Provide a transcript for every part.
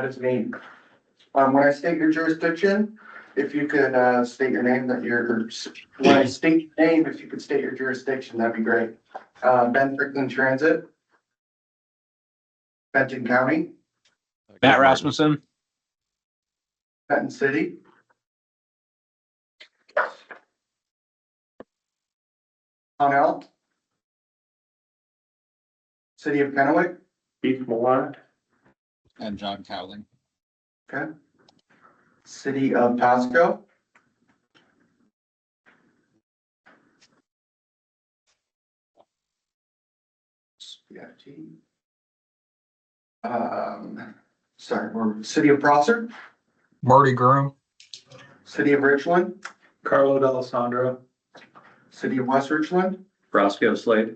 That is me. When I state your jurisdiction, if you could, state your name when I state your name, if you could state your jurisdiction, that'd be great. Benton-Franklin Transit. Benton County, Matt Rasmussen. Benton City. Connell. City of Kennewick. Keith Millar. And John Cowling. Okay. City of Pasco. CFT. We're City of Prosser, Marty Groom, City of Richland, Carlo D'Alessandro. City of West Richland, Roscoe Slade.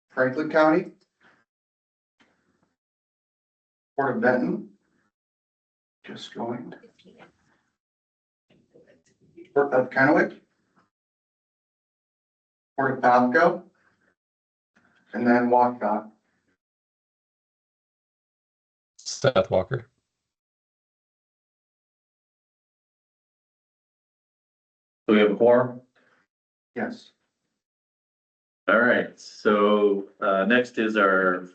Franklin County, Port of Benton, just joined, Port of Kennewick, Port of Pasco, and then Waukesha. Seth Walker. Do we have a quorum? Yes. All right, so next is our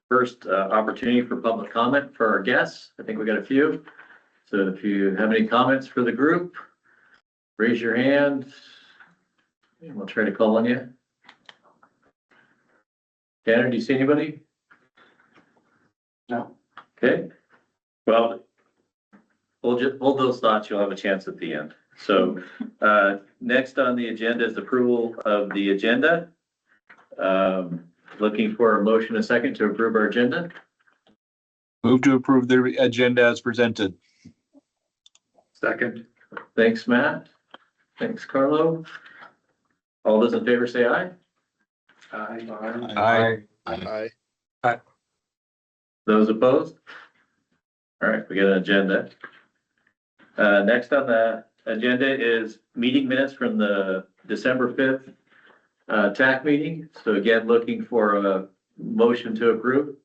first opportunity for public comment for our guests. I think we got a few. So if you have any comments for the group, raise your hand and we'll try to call on you. Tanner, do you see anybody? No. Okay, well, hold those thoughts. You'll have a chance at the end. So next on the agenda is approval of the agenda. Looking for a motion, a second to approve our agenda. Move to approve the agenda as presented. Second. Thanks, Matt. Thanks, Carlo. All those in favor say aye. Aye. Aye. Those opposed? All right, we got an agenda. Next on the agenda is meeting minutes from the December 5th TAC meeting. So again, looking for a motion to approve.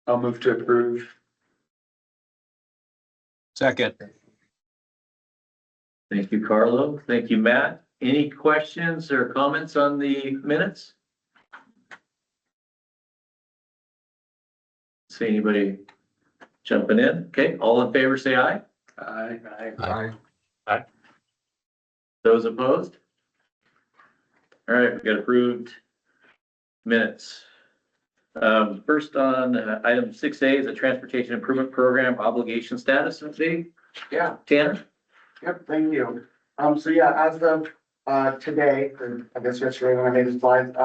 I'll move to approve. Second. Thank you, Carlo. Thank you, Matt. Any questions or comments on the minutes? See anybody jumping in? Okay, all in favor, say aye. Aye. Aye. Those opposed? All right, we got approved minutes. First on item 6A is a transportation improvement program obligation status update. Yeah. Tanner? Yep, thank you. So yeah, as of, today, or I guess yesterday when I made this slide,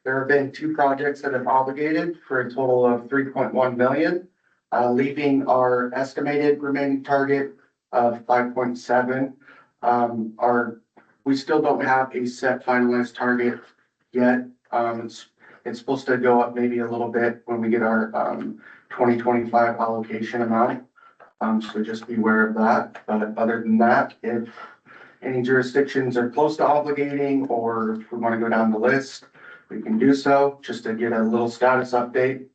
there have been 2 projects that have obligated for a total of 3.1 million, leaving our estimated remaining target of 5.7. We still don't have a set finalized target yet. It's supposed to go up maybe a little bit when we get our, 2025 allocation amount. So just be aware of that. But other than that, if any jurisdictions are close to obligating, or if we want to go down the list, we can do so, just to get a little status update.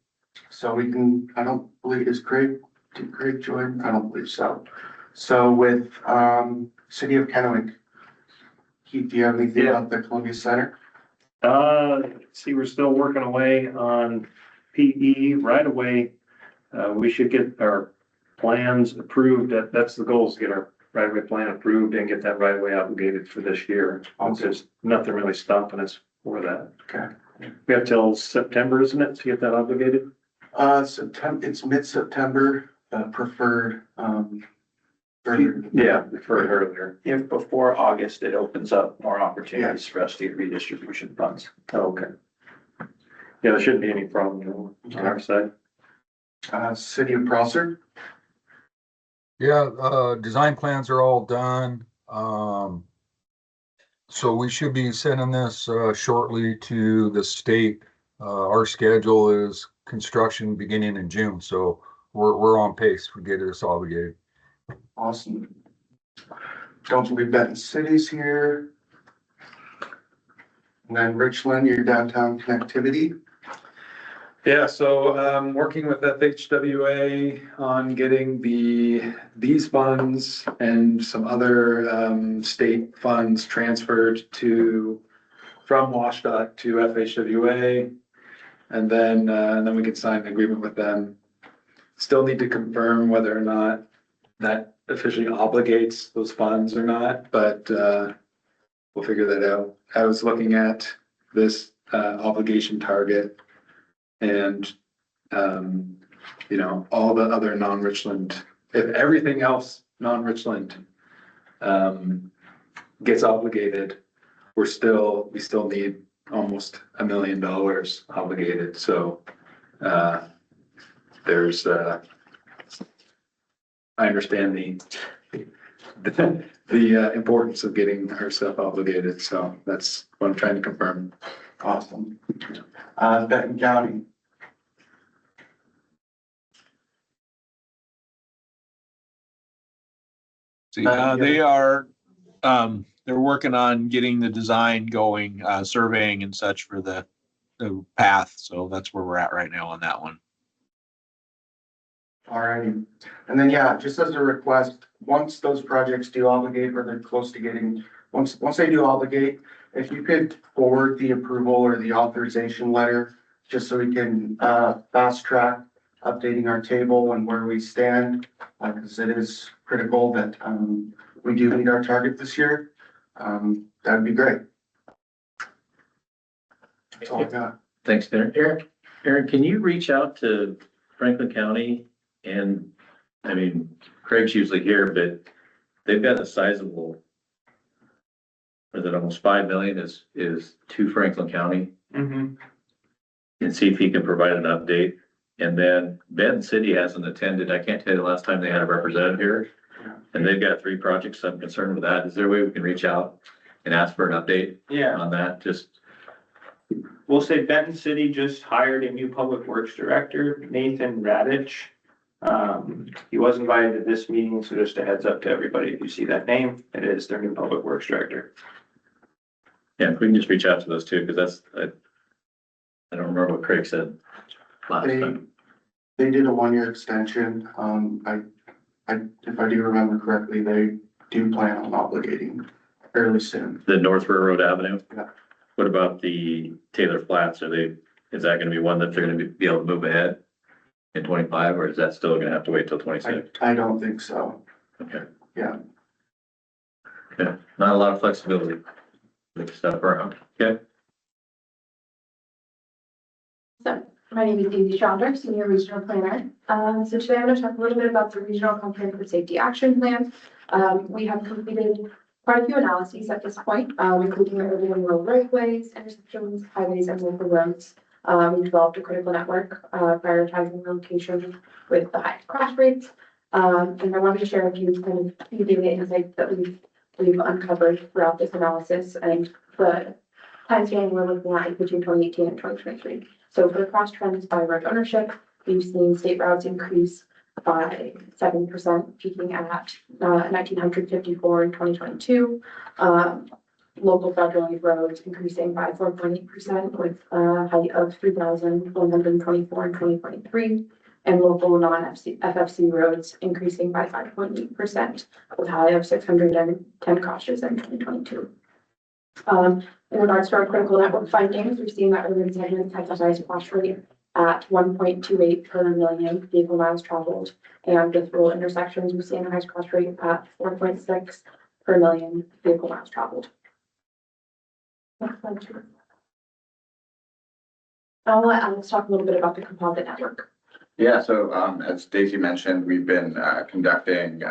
So we can, I don't believe, did Craig join? I don't believe so. So with, City of Kennewick, Keith, do you have anything about the Columbia Center? See, we're still working away on PE right away. We should get our plans approved. That's the goal, is to get our right of way plan approved and get that right of way obligated for this year. There's nothing really stopping us for that. Okay. We have till September, isn't it, to get that obligated? September, it's mid-September, preferred, Yeah, for earlier. If before August, it opens up more opportunities for us to get redistribution funds. Oh, okay. Yeah, there shouldn't be any problem on our side. City of Prosser. Yeah, design plans are all done. So we should be sending this shortly to the state. Our schedule is construction beginning in June, so we're on pace to get this obligated. Awesome. Don't believe Benton City's here. And then Richland, your downtown connectivity. Yeah, so working with FHWA on getting these funds and some other state funds transferred from WashDOT to FHWA. And then we can sign an agreement with them. Still need to confirm whether or not that officially obligates those funds or not, but we'll figure that out. I was looking at this obligation target. And, all the other non-Richland, if everything else non-Richland, gets obligated, we still need almost $1 million obligated. So, there's, I understand the importance of getting our stuff obligated. So that's what I'm trying to confirm. Awesome. Benton County. See, they are, they're working on getting the design going, surveying and such for the path. So that's where we're at right now on that one. Alrighty. And then, yeah, just as a request, once those projects do obligate or they're close to getting, once they do obligate, if you could forward the approval or the authorization letter, just so we can, fast track updating our table and where we stand, because it is critical that, we do meet our target this year. That'd be great. That's all I got. Thanks, Aaron. Aaron, can you reach out to Franklin County? And I mean, Craig's usually here, but they've got a sizable, is it almost 5 million is to Franklin County? Mm-hmm. And see if he can provide an update. And then Benton City hasn't attended. I can't tell you the last time they had a representative here. And they've got 3 projects. I'm concerned with that. Is there a way we can reach out and ask for an update Yeah, on that? Just, we'll say Benton City just hired a new public works director, Nathan Radich. He was invited to this meeting, so just a heads up to everybody, if you see that name, it is their new public works director. yeah, if we can just reach out to those 2, because I don't remember what Craig said last time. They did a 1-year extension. If I do remember correctly, they do plan on obligating fairly soon. The North Railroad Avenue? Yeah. What about the Taylor Flats? Is that gonna be one that they're gonna be able to move ahead in 25, or is that still gonna have to wait till 26? I don't think so. Okay. Yeah. Okay, not a lot of flexibility. Move stuff around, okay? So my name is Daisy Chandler, Senior Regional Planner. So today I'm going to talk a little bit about the Regional Comprehensive Safety Action Plan. We have completed quite a few analyses at this point, including urban and rural right-of-ways, intersections, highways, and local roads. We developed a critical network, prioritizing locations with the highest crash rates. And I wanted to share a few kind of key data insights that we've uncovered throughout this analysis, and the time span we're looking at is between 2018 and 2023. So for the cross trends by road ownership, we've seen state routes increase by 7%, peaking at 1,954 in 2022. Local federal roads increasing by 4.8% with a height of 3,124 in 2023. And local non-FFC roads increasing by 5.8% with a high of 610 crashes in 2022. In regards to our critical network findings, we've seen that urban segments have the highest crash rate at 1.28 per million vehicle miles traveled. And with rural intersections, we've seen the highest crash rate at 4.6 per million vehicle miles traveled. Next slide, please. I'll let Alex talk a little bit about the composite network. Yeah, so as Daisy mentioned, we've been conducting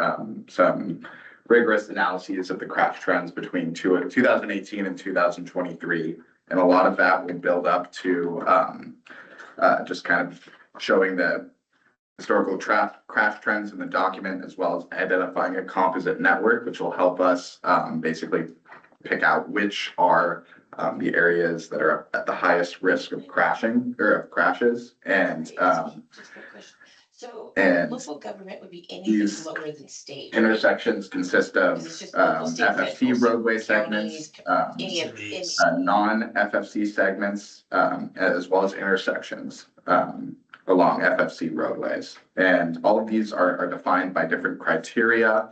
some rigorous analyses of the crash trends between 2018 and 2023. And a lot of that will build up to just kind of showing the historical crash trends in the document, as well as identifying a composite network, which will help us basically pick out which are the areas that are at the highest risk of crashing or of crashes. And local government would be anything lower than state. Intersections consist of FFC roadway segments, non-FFC segments, as well as intersections. along FFC roadways. And all of these are defined by different criteria.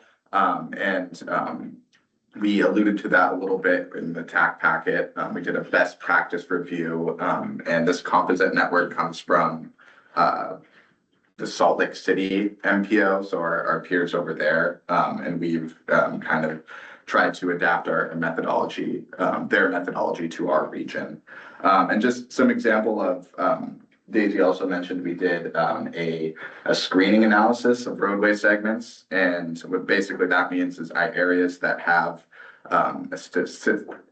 We alluded to that a little bit in the TAC packet. We did a best practice review, and this composite network comes from the Salt Lake City MPO, so our peers over there. And we've kind of tried to adapt our methodology, their methodology to our region. And just some example of, Daisy also mentioned we did a screening analysis of roadway segments. And what basically that means is areas that have a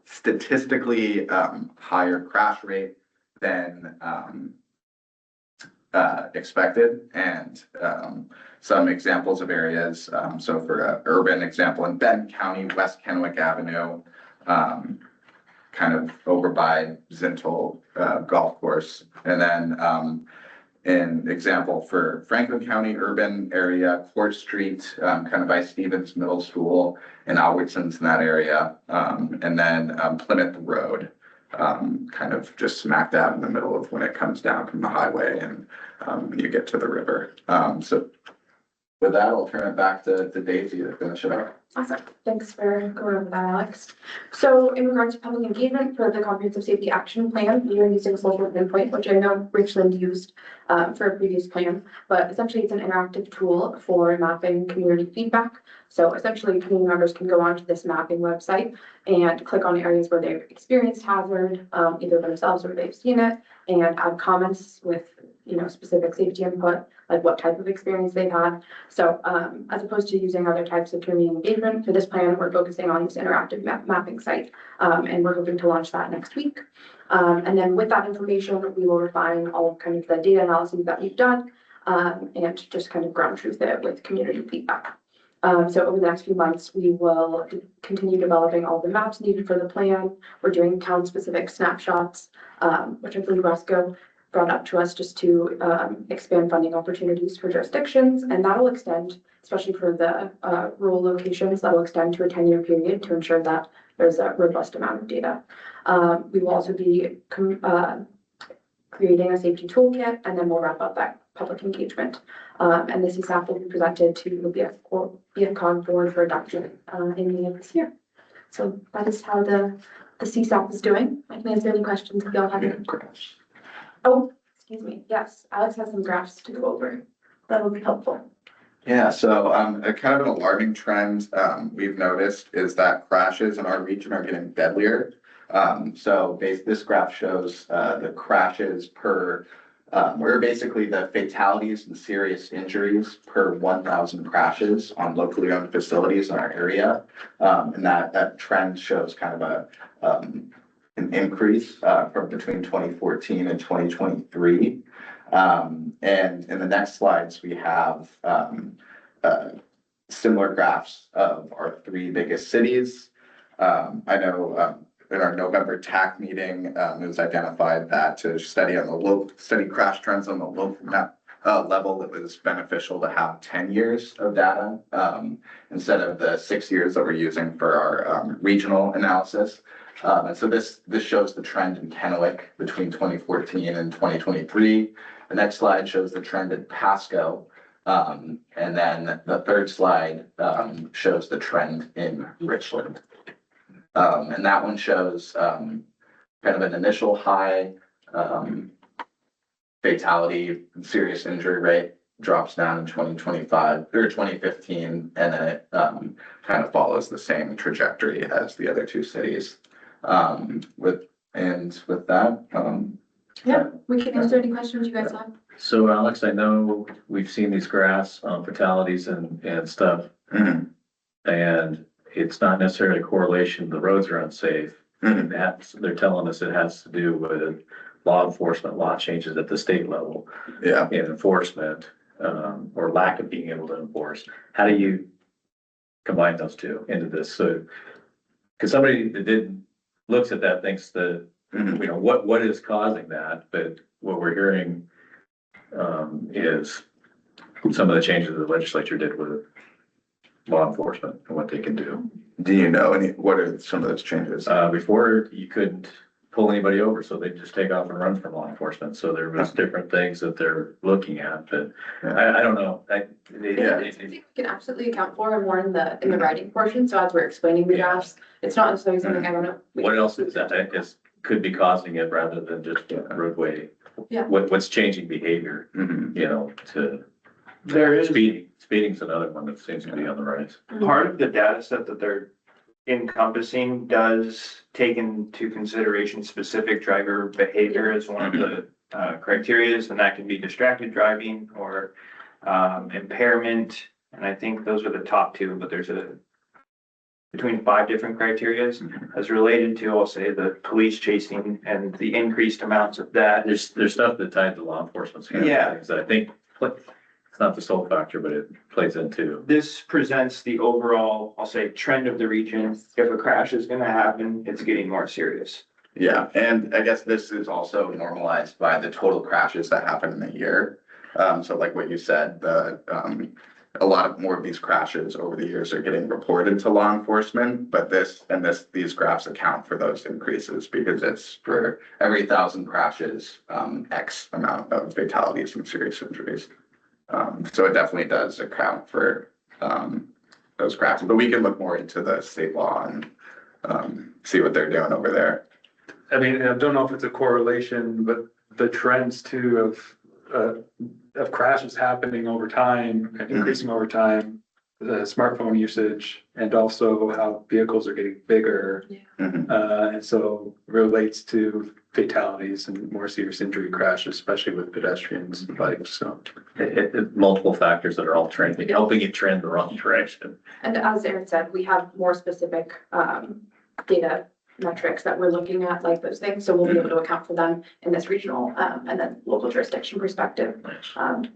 statistically higher crash rate than expected, and some examples of areas. So for an urban example, in Benton County, West Kennewick Avenue, kind of over by Zintel Golf Course. And then an example for Franklin County urban area, Court Street, kind of by Stevens Middle School, and Albertsons in that area. And then Plymouth Road, kind of just smack dab in the middle of when it comes down from the highway and you get to the river. So with that, I'll turn it back to Daisy to finish it up. Awesome. Thanks for going over that, Alex. So in regards to public engagement for the Comprehensive Safety Action Plan, we are using Social Pinpoint, which I know Richland used for a previous plan, but essentially it's an interactive tool for mapping community feedback. So essentially community members can go onto this mapping website and click on areas where they've experienced hazard, either themselves or they've seen it, and add comments with, specific safety input, like what type of experience they've had. So as opposed to using other types of community engagement, for this plan, we're focusing on this interactive mapping site, and we're hoping to launch that next week. And then with that information, we will refine all of kind of the data analyses that we've done, and just kind of ground truth it with community feedback. So over the next few months, we will continue developing all the maps needed for the plan. We're doing town-specific snapshots, which I believe Roscoe brought up to us just to expand funding opportunities for jurisdictions, and that'll extend, especially for the rural locations, that'll extend to a 10-year period to ensure that there's a robust amount of data. We will also be creating a safety toolkit, and then we'll wrap up that public engagement. And the CSAP will be presented to the BFCOG board for adoption in May of this year. So that is how the CSAP is doing. I can answer any questions if y'all have any. Oh, excuse me. Yes, Alex has some graphs to go over. That will be helpful. Yeah, so a kind of an alarming trend we've noticed is that crashes in our region are getting deadlier. So this graph shows the crashes per, where basically the fatalities and serious injuries per 1,000 crashes on locally owned facilities in our area. And that trend shows kind of an increase from between 2014 and 2023. And in the next slides, we have similar graphs of our 3 biggest cities. I know in our November TAC meeting, it was identified that to study crash trends on the local level, it was beneficial to have 10 years of data instead of the 6 years that we're using for our regional analysis. And so this shows the trend in Kennewick between 2014 and 2023. The next slide shows the trend in Pasco. And then the third slide shows the trend in Richland. And that one shows kind of an initial high fatality, serious injury rate drops down in 2025 or 2015, and then it kind of follows the same trajectory as the other 2 cities. With that, Yeah, we can answer any questions you guys have. So Alex, I know we've seen these graphs on fatalities and stuff. Mm-hmm. And it's not necessarily a correlation, the roads are unsafe. Mm-hmm. They're telling us it has to do with law enforcement, law changes at the state level. Yeah. And enforcement, or lack of being able to enforce. How do you combine those two into this? So, because somebody that looks at that thinks that, what is causing that? But what we're hearing is some of the changes the legislature did with law enforcement and what they can do. Do you know what are some of those changes? Before you couldn't pull anybody over, so they just take off and run from law enforcement. So there was different things that they're looking at, but I don't know. It's something we can absolutely account for and more in the writing portion, so as we're explaining the drafts, it's not necessarily something, I don't know. What else is that could be causing it rather than just roadway? Yeah. What's changing behavior, to There is speeding's another one that seems to be on the rise. part of the data set that they're encompassing does take into consideration specific driver behavior as one of the criterias, and that can be distracted driving or impairment. And I think those are the top two, but there's between 5 different criterias as related to, I'll say, the police chasing and the increased amounts of that. There's stuff that tied to law enforcement's hands. Yeah. Things that I think, it's not the sole factor, but it plays into. This presents the overall, I'll say, trend of the region. If a crash is gonna happen, it's getting more serious. Yeah, and I guess this is also normalized by the total crashes that happen in a year. So like what you said, a lot of more of these crashes over the years are getting reported to law enforcement, but these graphs account for those increases because it's for every 1,000 crashes, X amount of fatalities and serious injuries. So it definitely does account for those crashes, but we can look more into the state law and see what they're doing over there. I mean, I don't know if it's a correlation, but the trends too of crashes happening over time and increasing over time, the smartphone usage, and also how vehicles are getting bigger. And so relates to fatalities and more serious injury crashes, especially with pedestrians and bikes, so. Multiple factors that are all trending, helping it trend the wrong direction. And as Aaron said, we have more specific data metrics that we're looking at, like those things, so we'll be able to account for them in this regional and then local jurisdiction perspective.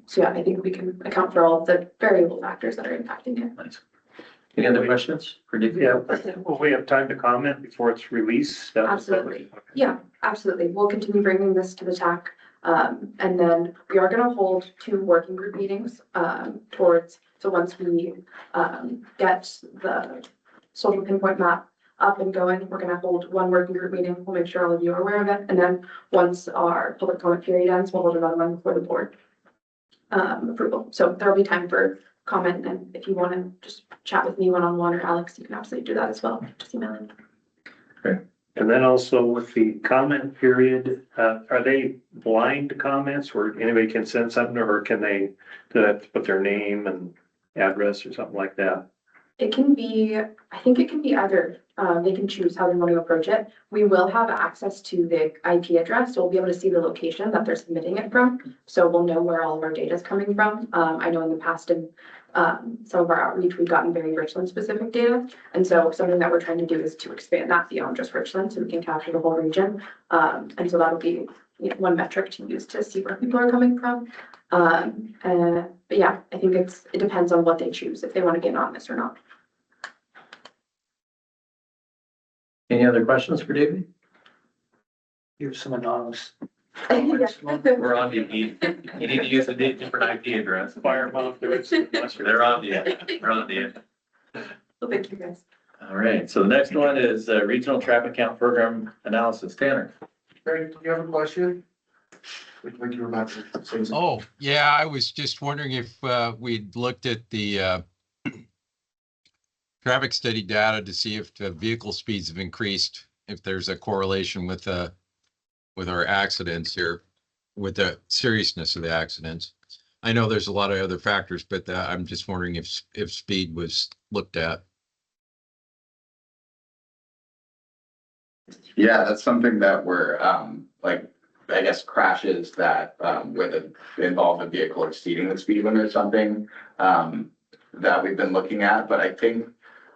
So yeah, I think we can account for all of the variable factors that are impacting it. Nice. Any other questions for Dick? Yeah, will we have time to comment before it's released? Absolutely. Yeah, absolutely. We'll continue bringing this to the TAC. And then we are gonna hold 2 working group meetings so once we get the social pinpoint map up and going, we're gonna hold 1 working group meeting. We'll make sure all of you are aware of it. And then once our public comment period ends, we'll hold another one before the board approval. So there'll be time for comment, and if you want to just chat with me one-on-one or Alex, you can absolutely do that as well. Just email me. And then also with the comment period, are they blind comments where anybody can send something, or do they have to put their name and address or something like that? It can be, I think it can be either, they can choose how they want to approach it. We will have access to the IP address, so we'll be able to see the location that they're submitting it from. So we'll know where all of our data is coming from. I know in the past in some of our outreach, we've gotten very Richland specific data. And so something that we're trying to do is to expand that beyond just Richland so we can capture the whole region. And so that'll be one metric to use to see where people are coming from. But yeah, I think it depends on what they choose, if they want to be anonymous or not. Any other questions for David? Here's some anonymous. We're on the, you need to use a different IP address. Fire them off. They're on the. Well, thank you guys. All right, so the next one is Regional Traffic Count Program Analysis. Tanner. Barry, do you have a question? Like you were about to say something. Oh, yeah, I was just wondering if we'd looked at the traffic study data to see if the vehicle speeds have increased, if there's a correlation with our accidents here, with the seriousness of the accidents. I know there's a lot of other factors, but I'm just wondering if speed was looked at. Yeah, that's something that we're, I guess crashes that, would involve a vehicle exceeding the speed limit or something, that we've been looking at, but I think,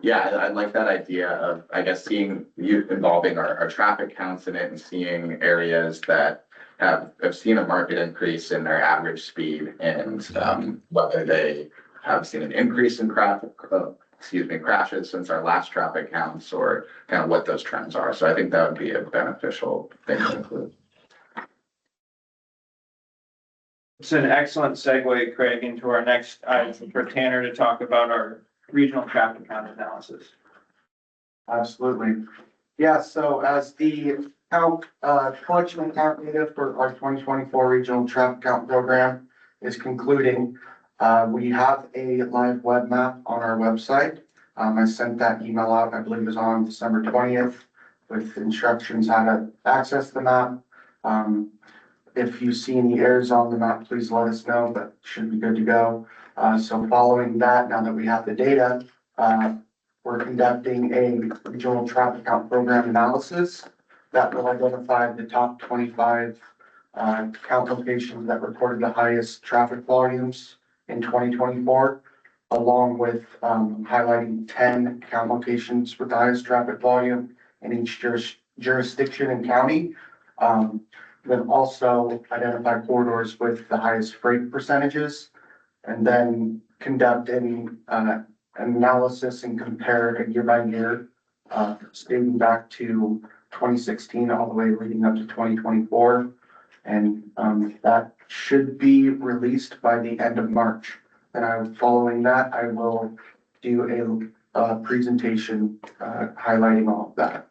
yeah, I like that idea of, I guess, seeing you involving our traffic counts in it and seeing areas that have seen a market increase in their average speed and, whether they have seen an increase in crashes since our last traffic counts, or kind of what those trends are. So I think that would be a beneficial thing to include. It's an excellent segue, Craig, into our next item for Tanner to talk about our regional traffic count analysis. Absolutely. Yeah, so as the count, collection and count data for our 2024 regional traffic count program is concluding. We have a live web map on our website. I sent that email out, I believe it was on December 20th, with instructions how to access the map. If you see any errors on the map, please let us know, but should be good to go. So following that, now that we have the data, we're conducting a regional traffic count program analysis that will identify the top 25 count locations that recorded the highest traffic volumes in 2024, along with highlighting 10 count locations with the highest traffic volume in each jurisdiction and county. Then also identify corridors with the highest freight percentages, and then conduct any analysis and compare it year by year, dating back to 2016 all the way leading up to 2024. And that should be released by the end of March. And following that, I will do a presentation highlighting all of that.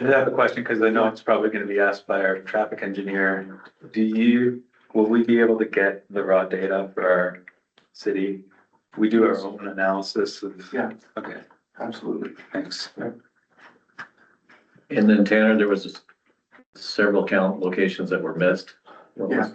I have a question because I know it's probably going to be asked by our traffic engineer. Will we be able to get the raw data for our city? We do our own analysis of. Yeah. Okay, Absolutely. thanks. And then Tanner, there was several count locations that were missed. What was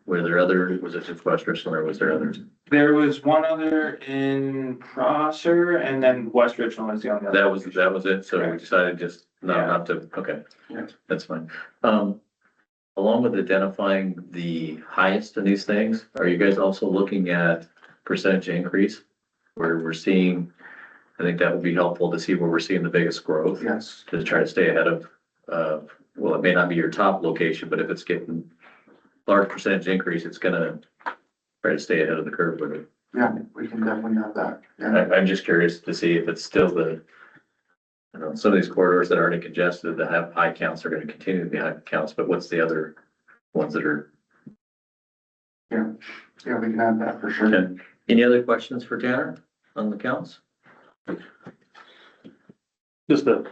was it just West Richland or was there others? There was one other in Prosser and then West Richland was the only other. That was it. So we Correct. decided just not to, okay, Yeah. that's fine. Along with identifying the highest in these things, are you guys also looking at percentage increase? Where we're seeing, I think that would be helpful to see where we're seeing the biggest growth. Yes. To try to stay ahead of, well, it may not be your top location, but if it's getting large percentage increase, it's gonna try to stay ahead of the curve with it. Yeah, we can definitely have that. Yeah. I'm just curious to see if it's still some of these corridors that are already congested that have high counts are gonna continue to be high counts, but what's the other ones that are? Yeah, we can have that for sure. Okay. Any other questions for Tanner on the counts? Just a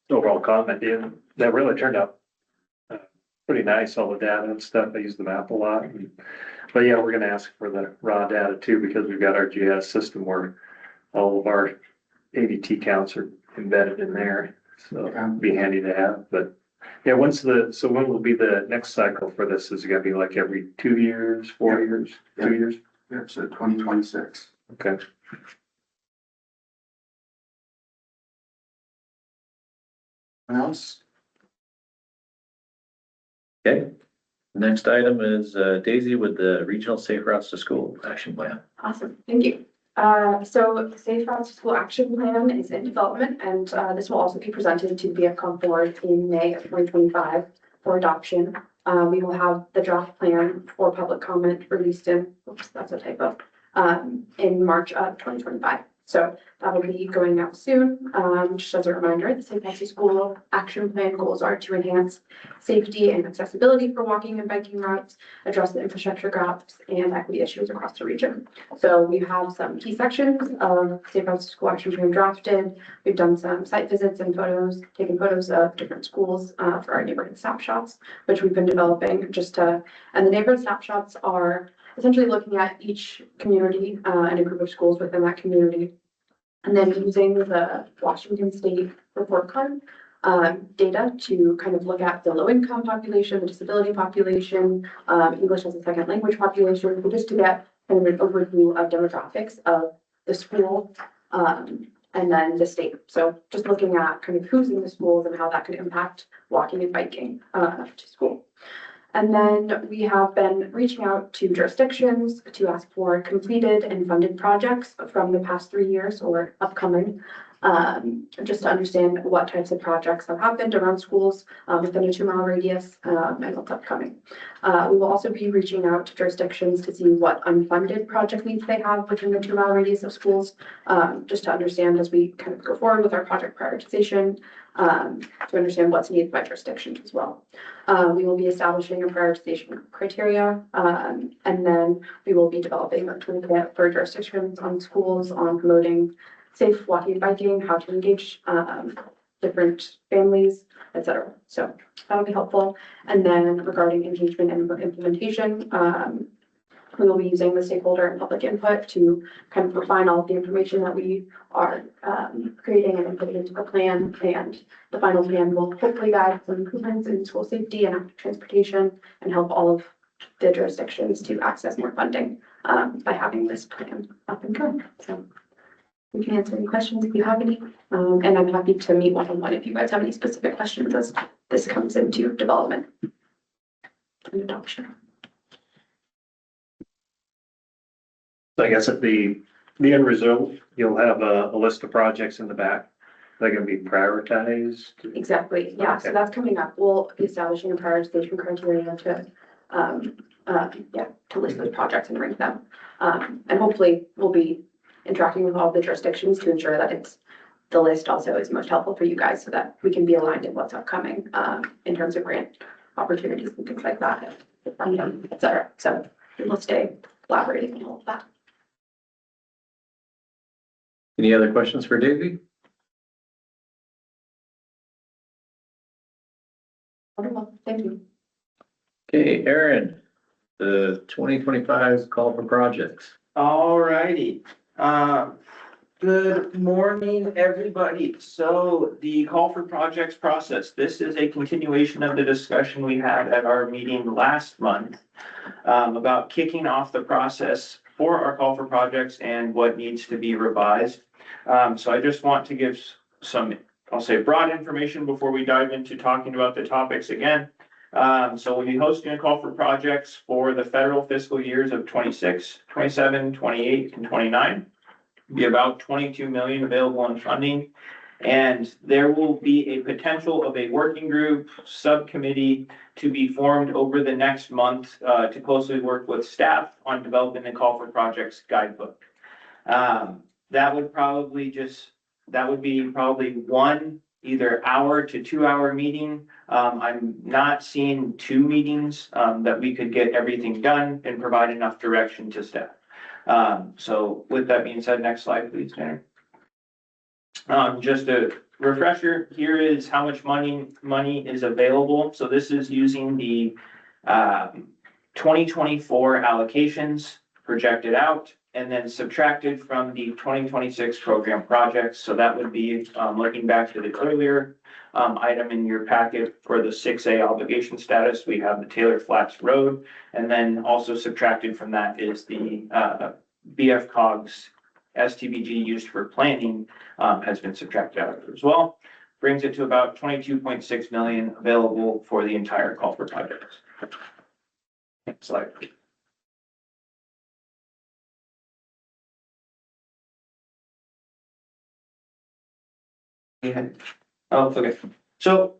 overall comment, yeah, that really turned out pretty nice, all the data and stuff. I use the map a lot. But yeah, we're gonna ask for the raw data too, because we've got our GIS system where all of our ADT counts are embedded in there. So it'd be handy to have, but yeah, when will be the next cycle for this? Is it gonna be like every 2 years, 4 years, 2 years? Yeah, so 2026. Okay. Anyone else? Okay, next item is Daisy with the Regional Safe Routes to School Action Plan. Awesome, thank you. So the Safe Routes to School Action Plan is in development, and this will also be presented to the BFCOG board in May of 2025 for adoption. We will have the draft plan for public comment released in March of 2025. So that'll be going out soon. Just as a reminder, the Safe Routes to School Action Plan goals are to enhance safety and accessibility for walking and biking routes, address the infrastructure gaps and equity issues across the region. So we have some key sections of Safe Routes to School Action Plan drafted. We've done some site visits and taken photos of different schools for our neighborhood snapshots, which we've been developing and the neighborhood snapshots are essentially looking at each community and a group of schools within that community. And then using the Washington State report card data to kind of look at the low income population, the disability population, English as a second language population, just to get kind of an overview of demographics of the school and then the state. So just looking at kind of who's in the schools and how that could impact walking and biking to school. And then we have been reaching out to jurisdictions to ask for completed and funded projects from the past 3 years or upcoming, just to understand what types of projects have happened around schools within a 2-mile radius and what's upcoming. We will also be reaching out to jurisdictions to see what unfunded project needs they have within the 2-mile radius of schools, just to understand as we kind of go forward with our project prioritization, to understand what's needed by jurisdictions as well. We will be establishing a prioritization criteria, and then we will be developing a toolkit for jurisdictions on schools on promoting safe walking and biking, how to engage, different families, et cetera. So that'll be helpful. And then regarding engagement and implementation, we will be using the stakeholder and public input to kind of refine all of the information that we are creating and put it into the plan. And the final plan will hopefully guide some improvements in school safety and active transportation and help all of the jurisdictions to access more funding by having this plan up and going. So we can answer any questions if you have any. And I'm happy to meet one-on-one if you guys have any specific questions as this comes into development and adoption. So I guess at the end result, you'll have a list of projects in the back. They're gonna be prioritized. Exactly, yeah, so Okay. that's coming up. We'll be establishing a prioritization criteria to list those projects and rank them. And hopefully we'll be interacting with all the jurisdictions to ensure that the list also is most helpful for you guys so that we can be aligned in what's upcoming, in terms of grant opportunities and things like that, et cetera. So we'll stay collaborating on all of that. Any other questions for Davey? Wonderful, thank you. Okay, Aaron, the 2025 call for projects. Alrighty, good morning, everybody. So the call for projects process, this is a continuation of the discussion we had at our meeting last month about kicking off the process for our call for projects and what needs to be revised. So I just want to give some, I'll say, broad information before we dive into talking about the topics again. So we'll be hosting a call for projects for the federal fiscal years of 26, 27, 28, and 29. Be about 22 million available in funding. And there will be a potential of a working group subcommittee to be formed over the next month to closely work with staff on developing the call for projects guidebook. That would be probably one either hour to 2 hour meeting. I'm not seeing 2 meetings that we could get everything done and provide enough direction to staff. So with that being said, next slide, please, Tanner. Just a refresher, here is how much money is available. So this is using the 2024 allocations projected out and then subtracted from the 2026 program projects. So that would be looking back to the earlier item in your packet for the 6A obligation status. We have the Taylor Flats Road, and then also subtracted from that is the BFCOG's STBG used for planning has been subtracted out as well. Brings it to about 22.6 million available for the entire call for projects. Next slide. Yeah. Oh, okay. So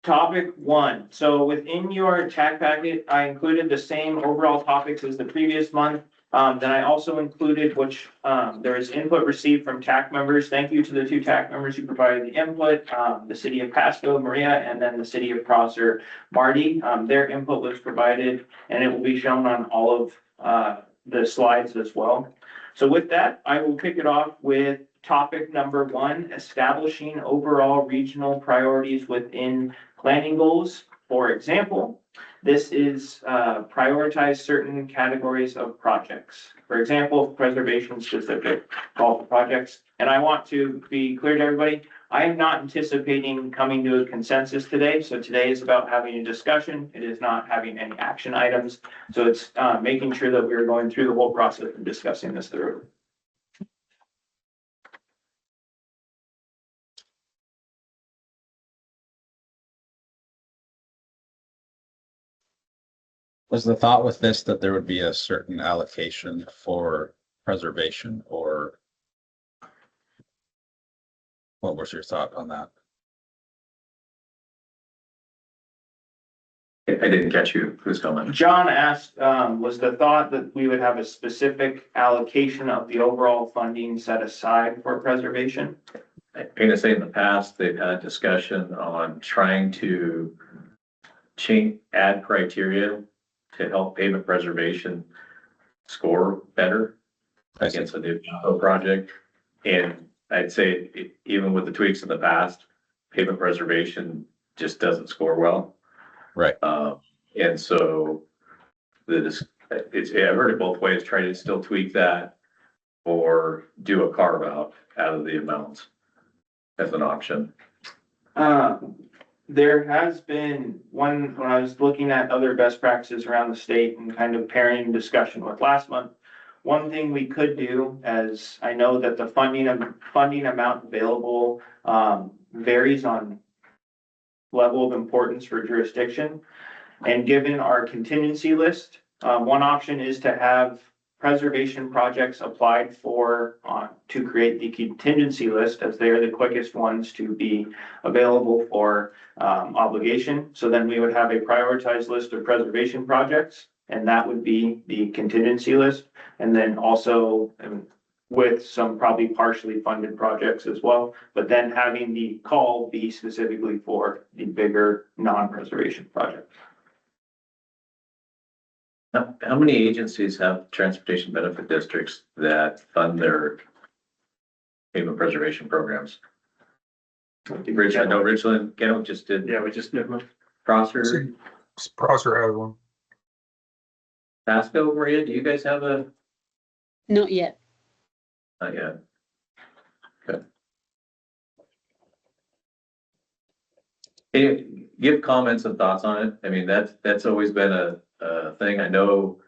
topic 1. So within your TAC packet, I included the same overall topics as the previous month. Then I also included which there is input received from TAC members. Thank you to the 2 TAC members who provided the input, the city of Pasco, Maria, and then the city of Prosser, Marty. Their input was provided and it will be shown on all of the slides as well. So with that, I will kick it off with topic number 1, establishing overall regional priorities within planning goals. For example, this is prioritize certain categories of projects. For example, preservation specific call for projects. And I want to be clear to everybody, I am not anticipating coming to a consensus today. So today is about having a discussion. It is not having any action items. So it's making sure that we're going through the whole process and discussing this thoroughly. Was the thought with this that there would be a certain allocation for preservation, or what was your thought on that? I didn't catch you. Who's coming? John asked, was the thought that we would have a specific allocation of the overall funding set aside for preservation? I'm gonna say in the past, they've had discussion on trying to add criteria to help pavement preservation score better against a new project. And I'd say even with the tweaks in the past, pavement preservation just doesn't score well. Right. And so I've heard it both ways, try to still tweak that or do a carve out of the amounts as an option. There has been when I was looking at other best practices around the state and kind of pairing discussion with last month. One thing we could do, as I know that the funding amount available, varies on level of importance for jurisdiction. And given our contingency list, one option is to have preservation projects applied for to create the contingency list, as they are the quickest ones to be available for obligation. So then we would have a prioritized list of preservation projects, and that would be the contingency list. And then also with some probably partially funded projects as well, but then having the call be specifically for the bigger non-preservation projects. How many agencies have transportation benefit districts that fund their pavement preservation programs? Rich, I know Richland, Kent just did. Yeah, we just did one. Prosser, Prosser has one. Pasco, Maria, do you guys have a? Not yet. Not yet. Okay. Hey, give comments and thoughts on it. I mean, that's always been a thing. I know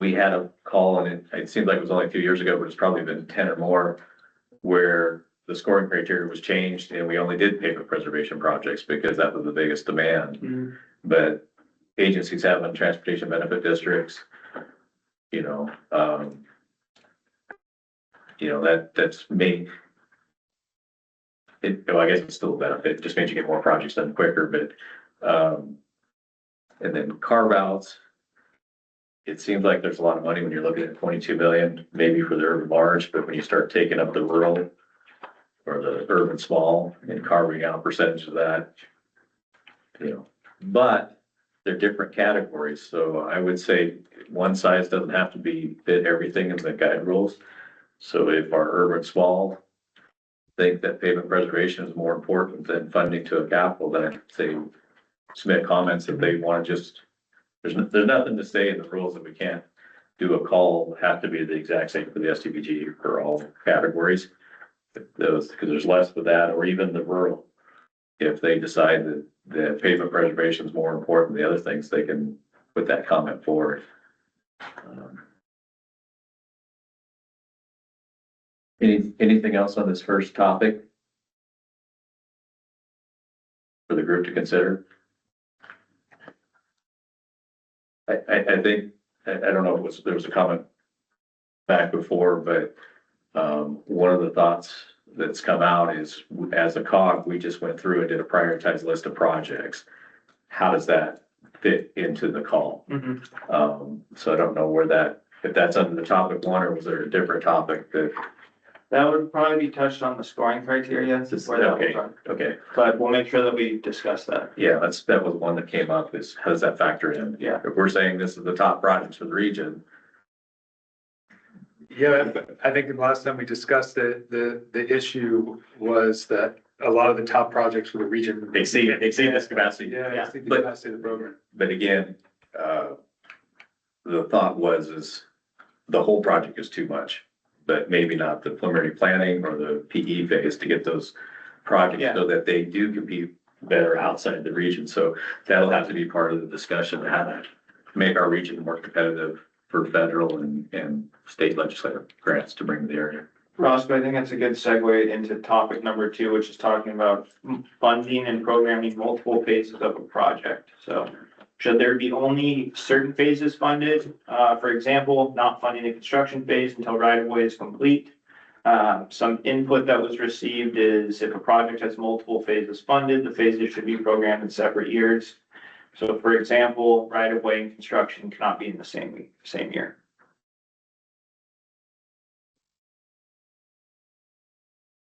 we had a call and it seemed like it was only a few years ago, but it's probably been 10 or more where the scoring criteria was changed and we only did pavement preservation projects because that was the biggest demand. Mm-hmm. But agencies having transportation benefit districts, that's me. I guess it's still a benefit. It just means you get more projects done quicker, but, and then carve outs. It seems like there's a lot of money when you're looking at 22 million, maybe for the urban large, but when you start taking up the rural or the urban small and carving out percentage of that, but they're different categories. So I would say one size doesn't have to fit everything in the guide rules. So if our urban small think that pavement preservation is more important than funding to a capital, then I'd say submit comments if they want to just, there's nothing to say in the rules that we can't do a call, have to be the exact same for the STPG for all categories. Because there's less with that, or even the rural. If they decide that pavement preservation is more important than the other things, they can put that comment forward. Anything else on this first topic for the group to consider? I think, I don't know if there was a comment back before, but one of the thoughts that's come out is as a COG, we just went through and did a prioritized list of projects. How does that fit into the call? Mm-hmm. So I don't know if that's under the topic one, or was there a different topic That would probably be touched on the scoring criteria. Okay. But we'll make sure that we discuss that. Yeah, that was one that came up, is how does that factor in? Yeah. If we're saying this is the top projects for the region. Yeah, I think the last time we discussed it, the issue was that a lot of the top projects for the region. Exceed this capacity. Yeah, exceed the capacity of the program. But again, the thought is the whole project is too much, but maybe not the preliminary planning or the PE phase to get those projects so that they do compete better outside the region. So that'll have to be part of the discussion, how to make our region more competitive for federal and state legislative grants to bring to the area. Roscoe, I think that's a good segue into topic number 2, which is talking about funding and programming multiple phases of a project. So should there be only certain phases funded? For example, not funding the construction phase until right of way is complete. Some input that was received is if a project has multiple phases funded, the phases should be programmed in separate years. So for example, right of way and construction cannot be in the same year.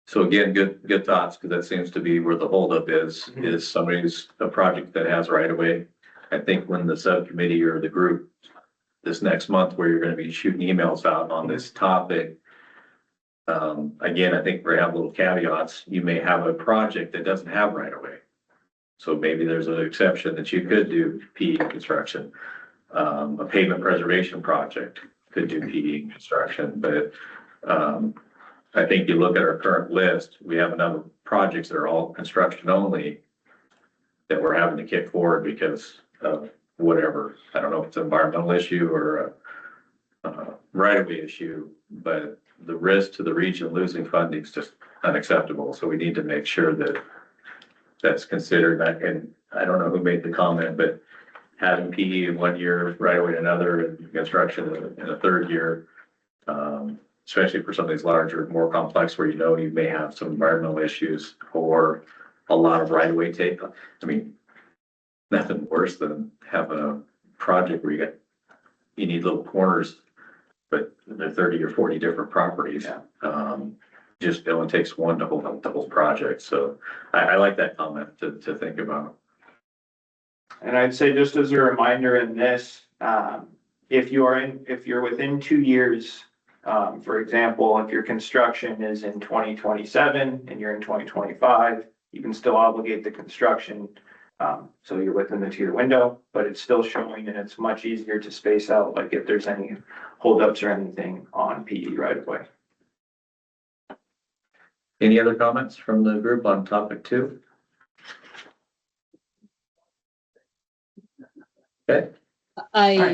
So again, good thoughts, because that seems to be where the holdup is a project that has right of way. I think when the subcommittee or the group this next month, where you're going to be shooting emails out on this topic, Again, I think we have little caveats. You may have a project that doesn't have right of way. So maybe there's an exception that you could do PE construction. A pavement preservation project could do PE construction, but, I think you look at our current list, we have a number of projects that are all construction only that we're having to kick forward because of whatever. I don't know if it's an environmental issue or a right-of-way issue, but the risk to the region losing funding is just unacceptable. So we need to make sure that that's considered. And I don't know who made the comment, but having PE in 1 year, right-of-way in another, and construction in a third year, especially for some of these larger, more complex, where you may have some environmental issues or a lot of right-of-way take. I mean, nothing worse than having a project where you need little corners, but they're 30 or 40 different properties. Just it only takes one to hold up the whole project. So I like that comment to think about. And I'd say, just as a reminder in this, if you're within 2 years, for example, if your construction is in 2027 and you're in 2025, you can still obligate the construction. So you're within the 2-year window, but it's still showing, and it's much easier to space out, like if there's any holdups or anything on PE right away. Any other comments from the group on topic 2? Okay.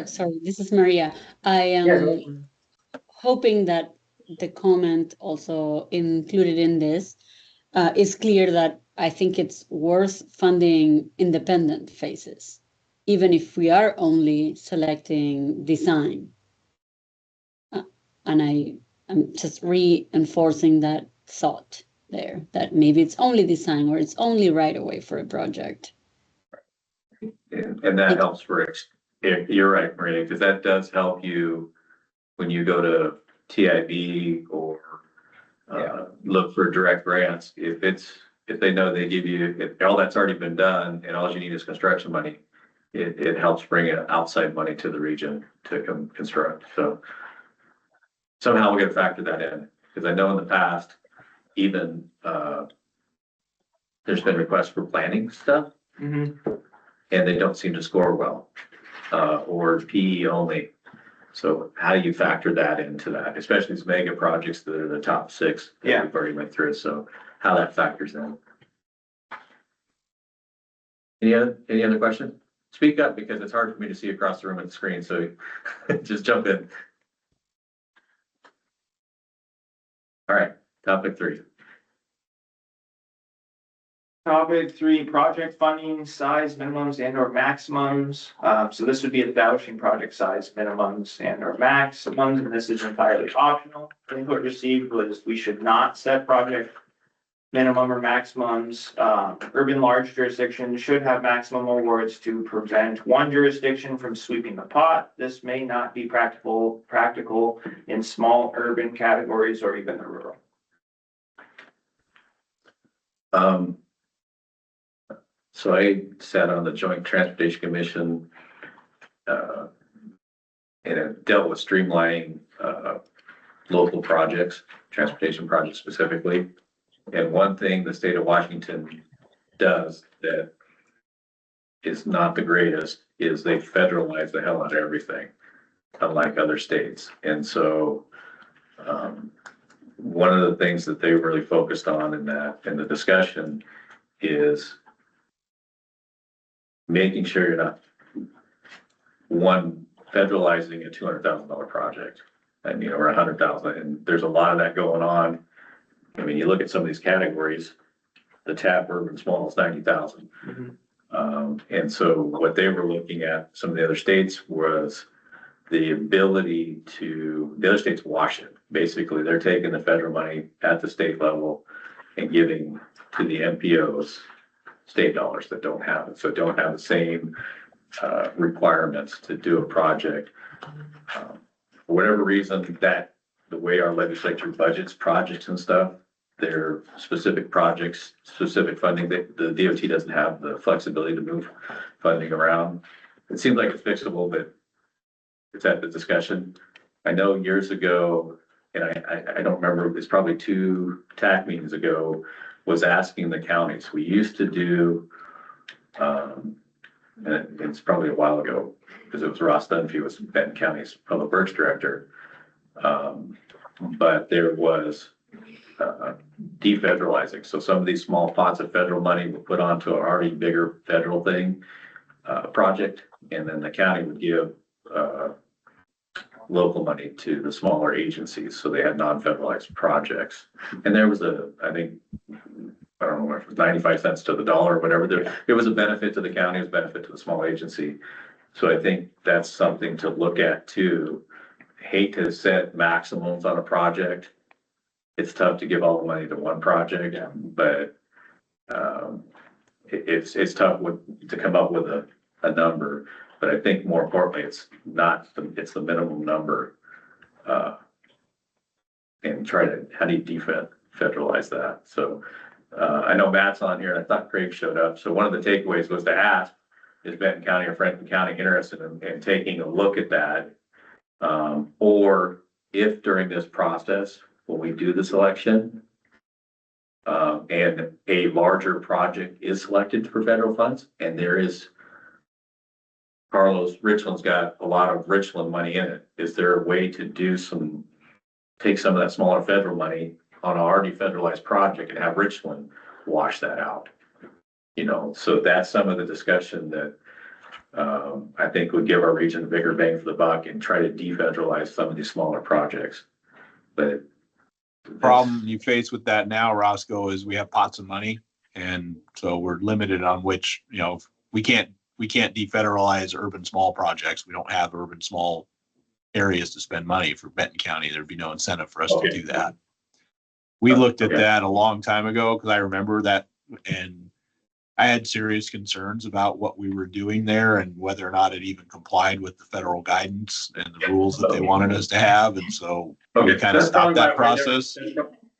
Sorry, this is Maria. I am hoping that the comment also included in this is clear that I think it's worth funding independent phases, even if we are only selecting design. And I'm just reinforcing that thought there, that maybe it's only design or it's only right away for a project. And that helps for, you're right, Maria, because that does help you when you go to TIB or look for direct grants. If they know they give you, if all that's already been done and all you need is construction money, it helps bring outside money to the region to construct. So somehow we're gonna factor that in, because I know in the past, even there's been requests for planning stuff. And they don't seem to score well, or PE only. So how do you factor that into that, especially these mega projects that are the top 6 that we've already went through? So how that factors in. Any other questions? Speak up, because it's hard for me to see across the room at the screen. So just jump in. All right, topic 3. Topic 3, project funding, size minimums and or maximums. So this would be establishing project size minimums and or maximums, and this is entirely optional. Input received was we should not set project minimum or maximums. Urban large jurisdictions should have maximum awards to prevent one jurisdiction from sweeping the pot. This may not be practical in small urban categories or even the rural. So I sat on the Joint Transportation Commission, and it dealt with streamlining local projects, transportation projects specifically. And one thing the state of Washington does that is not the greatest is they federalize the hell out of everything, unlike other states. And so one of the things that they really focused on in the discussion is making sure you're not federalizing a $200,000 project, and or $100,000, and there's a lot of that going on. I mean, you look at some of these categories, the TAP urban small is 90,000. And so what they were looking at, some of the other states, was the ability the other states wash it. Basically, they're taking the federal money at the state level and giving to the MPOs state dollars that don't have it, so don't have the same requirements to do a project. For whatever reason, the way our legislature budgets projects and stuff, they're specific projects, specific funding. The DOT doesn't have the flexibility to move funding around. It seems like it's fixable, but it's at the discussion. I know years ago, and I don't remember, it's probably 2 TAC meetings ago, was asking the counties. We used to do, and it's probably a while ago, because it was Ross Dunphy was Benton County's Public Works Director. But there was defederalizing. So some of these small pots of federal money were put onto an already bigger federal thing, project, and then the county would give local money to the smaller agencies, so they had non-federalized projects. And there was I think, I don't know if it was 95 cents to the dollar or whatever, it was a benefit to the county, it was a benefit to the small agency. So I think that's something to look at too. Hate to set maximums on a project. It's tough to give all the money to one project, but it's tough to come up with a number. But I think more importantly, it's the minimum number. And how do you defederalize that? So I know Matt's on here, and I thought Craig showed up. So one of the takeaways was to ask, is Benton County or Franklin County interested in taking a look at that? Or if during this process, when we do the selection, and a larger project is selected for federal funds, and there is Richland's got a lot of Richland money in it. Is there a way to take some of that smaller federal money on an already federalized project and have Richland wash that out? So that's some of the discussion that I think would give our region a bigger bang for the buck and try to defederalize some of these smaller projects. But the problem you face with that now, Roscoe, is we have pots of money, and so we're limited on which, we can't defederalize urban small projects. We don't have urban small areas to spend money for Benton County. There'd be no incentive for us to do that. We looked at that a long time ago, because I remember that, and I had serious concerns about what we were doing there and whether or not it even complied with the federal guidance and the rules that they wanted us to have. And so we kind of stopped that process.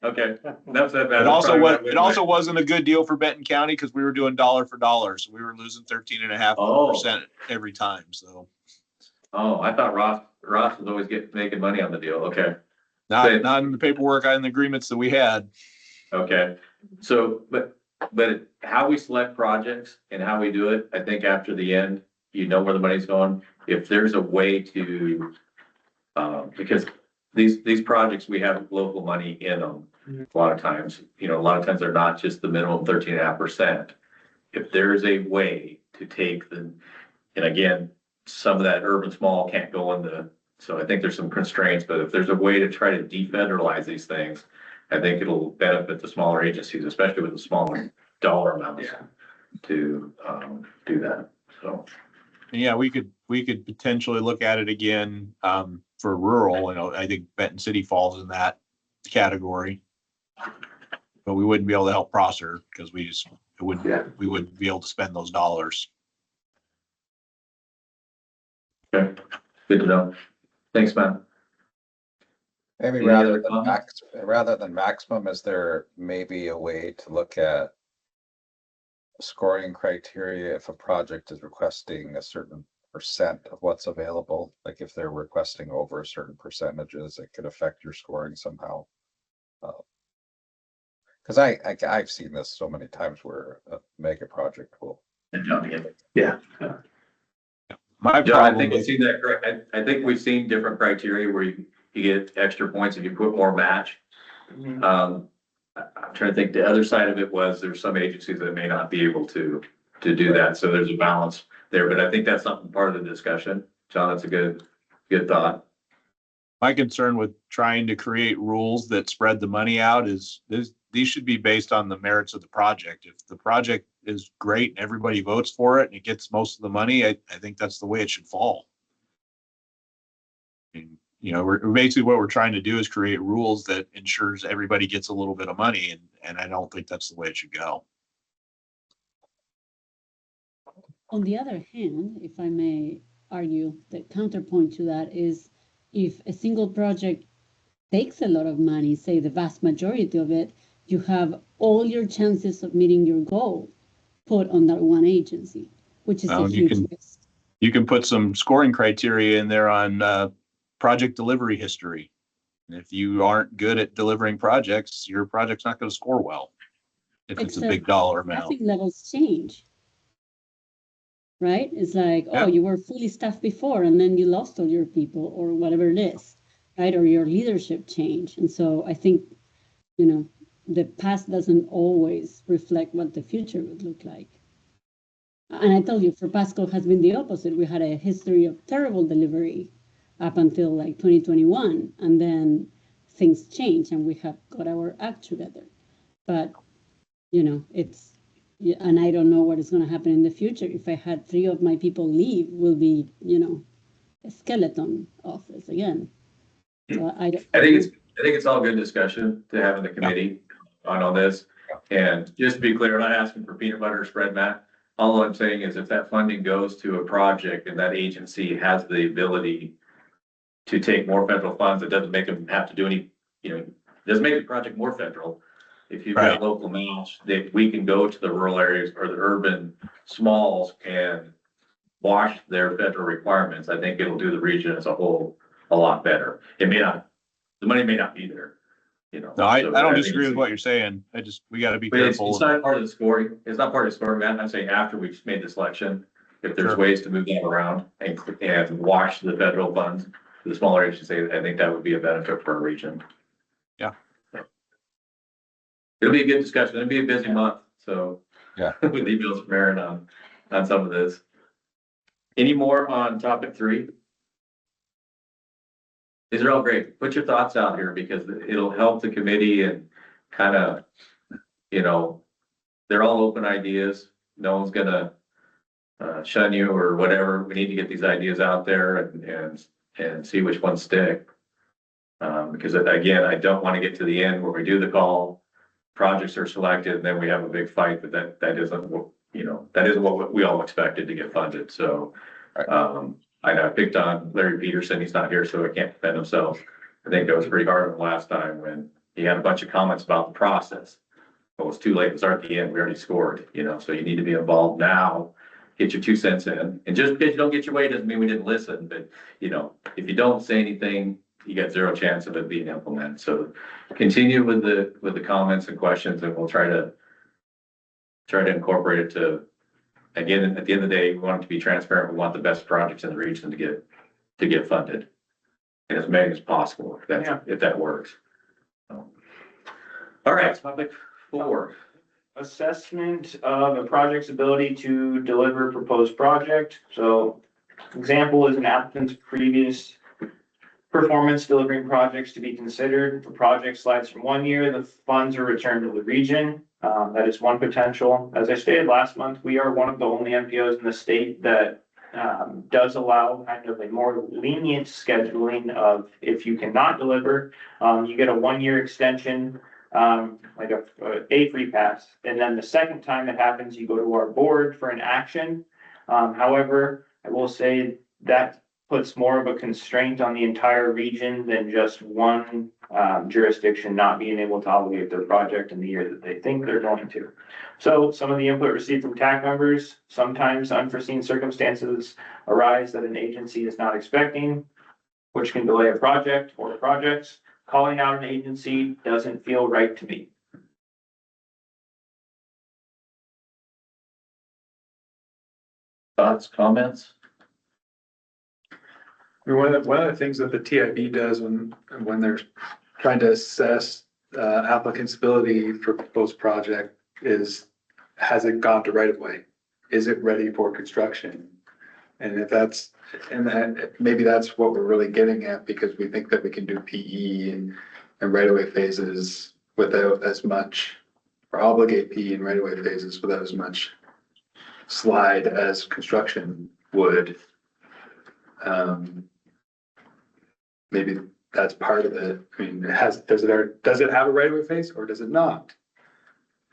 Okay. That's that. It also wasn't a good deal for Benton County, because we were doing dollar for dollar. So we were losing 13.5% every time. So. Oh, I thought Ross was always making money on the deal. Okay. Not in the paperwork and the agreements that we had. Okay. So, but how we select projects and how we do it, I think after the end, where the money's going. If there's a way to, because these projects, we have local money in them. A lot of times, they're not just the minimum 13.5%. If there's a way to take and again, some of that urban small can't go in so I think there's some constraints, but if there's a way to try to defederalize these things, I think it'll benefit the smaller agencies, especially with the smaller dollar amounts, to do that. So. Yeah, we could potentially look at it again for rural. I think Benton City falls in that category, but we wouldn't be able to help Prosser because we wouldn't be able to spend those dollars. Okay, good to know. Thanks, man. Maybe rather than maximum, is there maybe a way to look at scoring criteria if a project is requesting a certain percent of what's available? Like if they're requesting over certain percentages, it could affect your scoring somehow. Because I've seen this so many times where a mega project will. Yeah. My John, I problem think we've seen that. I think we've seen different criteria where you get extra points if you put more match. I'm trying to think. The other side of it was there's some agencies that may not be able to do that, so there's a balance there. But I think that's something part of the discussion. John, that's a good thought. My concern with trying to create rules that spread the money out is these should be based on the merits of the project. If the project is great and everybody votes for it and it gets most of the money, I think that's the way it should fall. And, we're basically what we're trying to do is create rules that ensures everybody gets a little bit of money, and I don't think that's the way it should go. On the other hand, if I may argue, the counterpoint to that is if a single project takes a lot of money, say the vast majority of it, you have all your chances of meeting your goal put on that one agency, which is a huge risk. You can put some scoring criteria in there on project delivery history. If you aren't good at delivering projects, your project's not gonna score well. If it's a big dollar amount. Staffing levels change. Right? It's like, Yeah. oh, you were fully staffed before and then you lost all your people or whatever it is, right? Or your leadership changed. And so I think, you know, the past doesn't always reflect what the future would look like. And I tell you, for Pasco has been the opposite. We had a history of terrible delivery up until like 2021, and then things changed and we have got our act together. But, you know, it's, yeah, and I don't know what is going to happen in the future. If I had 3 of my people leave, will be, you know, a skeleton office again. So I think it's all good discussion to have in the committee on all this. And just to be clear, I'm not asking for peanut butter spread, Matt. All I'm saying is if that funding goes to a project and that agency has the ability to take more federal funds, it doesn't make them have to do any, you know, doesn't make the project more federal. If you've got local match, that we can go to the rural areas or the urban smalls and wash their federal requirements, I think it'll do the region as a whole a lot better. It may not, the money may not be there, you know. No, I So don't think disagree it's- with what you're saying. We gotta be But it's careful. not part of the scoring. It's not part of the scoring, Matt. I'm saying after we've made the selection, if there's Sure. ways to move that around and wash the federal funds to the smaller agencies, I think that would be a benefit for our region. Yeah. It'll be a good discussion. It'll be a busy month, so. Yeah. With emails from Aaron on some of this. Any more on topic 3? These are all great. Put your thoughts out here because it'll help the committee and kind of, you know, they're all open ideas. No one's gonna shun you or whatever. We need to get these ideas out there and see which ones stick. Because again, I don't want to get to the end where we do the call, projects are selected, and then we have a big fight, but that isn't what, you know, that isn't what we all expected to get funded. So, I know I picked on Larry Peterson. He's not here, so he can't defend himself. I think that was pretty hard on him last time when he had a bunch of comments about the process. But it was too late to start at the end. We already scored, you know, so you need to be involved now, get your 2 cents in. And just because you don't get your way doesn't mean we didn't listen, but you know, if you don't say anything, you got 0 chance of it being implemented. So continue with the comments and questions, and we'll try to incorporate it to, again, at the end of the day, we want it to be transparent. We want the best projects in the region to get funded. And as many as possible, if that works. So. All right, topic 4. Assessment of a project's ability to deliver proposed project. So example is an applicant's previous performance delivering projects to be considered. The project slides from 1 year, the funds are returned to the region. That is one potential. As I stated last month, we are one of the only MPOs in the state that does allow kind of a more lenient scheduling of if you cannot deliver, you get a 1-year extension, like a free pass. And then the second time it happens, you go to our board for an action. However, I will say that puts more of a constraint on the entire region than just one jurisdiction not being able to obligate their project in the year that they think they're going to. So some of the input received from TAC members, sometimes unforeseen circumstances arise that an agency is not expecting, which can delay a project or projects. Calling out an agency doesn't feel right to me. Thoughts, comments? One of the things that the TIB does when they're trying to assess applicant's ability for proposed project is, has it gone to right of way? Is it ready for construction? And if that's, and maybe that's what we're really getting at, because we think that we can do PE and right of way phases without as much, or obligate PE and right of way phases without as much slide as construction would. Maybe that's part of it. I mean, does it have a right of way phase or does it not?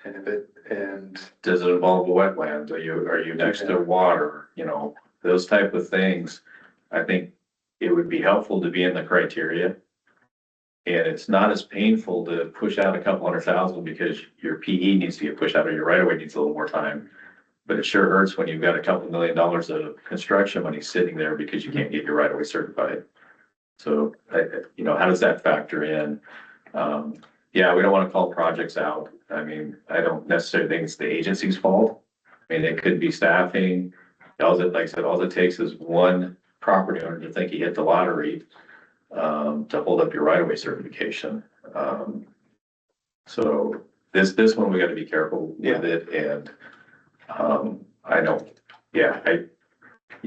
And if it, and does it involve a wetland? Are you next to water? You know, those type of things. I think it would be helpful to be in the criteria. And it's not as painful to push out a couple $100,000 because your PE needs to get pushed out or your right of way needs a little more time. But it sure hurts when you've got a couple $1 million of construction money sitting there because you can't get your right of way certified. So, how does that factor in? Yeah, we don't want to call projects out. I mean, I don't necessarily think it's the agency's fault. I mean, it could be staffing. Like I said, all it takes is one property owner to think he hit the lottery, to hold up your right-of-way certification. So this one, we got to be careful with it, and, I don't, you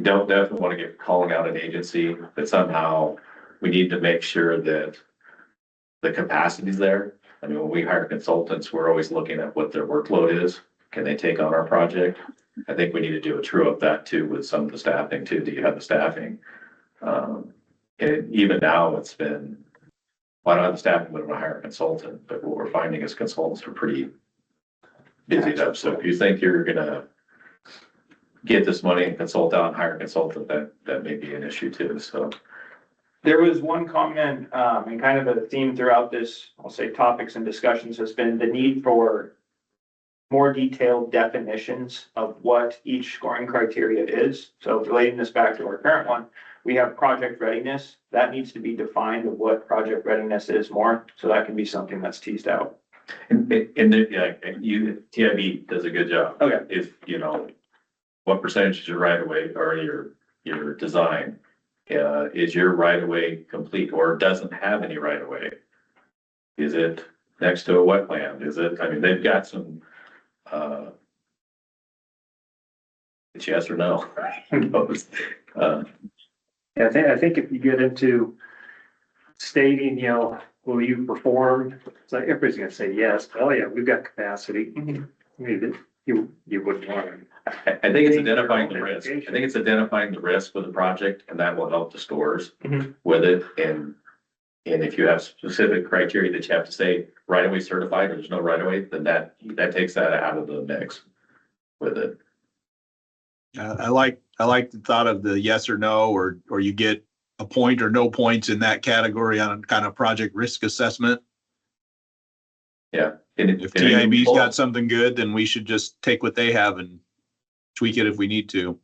don't definitely want to get calling out an agency, but somehow we need to make sure that the capacity's there. I mean, when we hire consultants, we're always looking at what their workload is. Can they take on our project? I think we need to do a true up that too with some of the staffing too. Do you have the staffing? And even now it's been, well, I don't have the staffing, but I'm gonna hire a consultant. But what we're finding is consultants are pretty busy up. So if you think you're gonna get this money and consult out and hire a consultant, that may be an issue too, so. There was one comment, and kind of a theme throughout this, I'll say topics and discussions has been the need for more detailed definitions of what each scoring criteria is. So relating this back to our current one, we have project readiness. That needs to be defined of what project readiness is more, so that can be something that's teased out. And TIB does a good job. Okay. If, what percentage is your right of way or your design? Is your right of way complete or doesn't have any right of way? Is it next to a wetland? Is it, I mean, they've got some, it's yes or no. Yeah, I think if you get into stating, will you perform? It's like everybody's gonna say yes. Oh yeah, we've got capacity. Maybe you wouldn't want to. I think it's identifying the risk. I think it's identifying the risk with the project, and that will help the scores with it. And if you have specific criteria that you have to say right away certified or there's no right away, then that takes that out of the mix with it. I like the thought of the yes or no, or you get a point or no points in that category on kind of project risk assessment. Yeah. If TIB's got something good, then we should just take what they have and tweak it if we need to.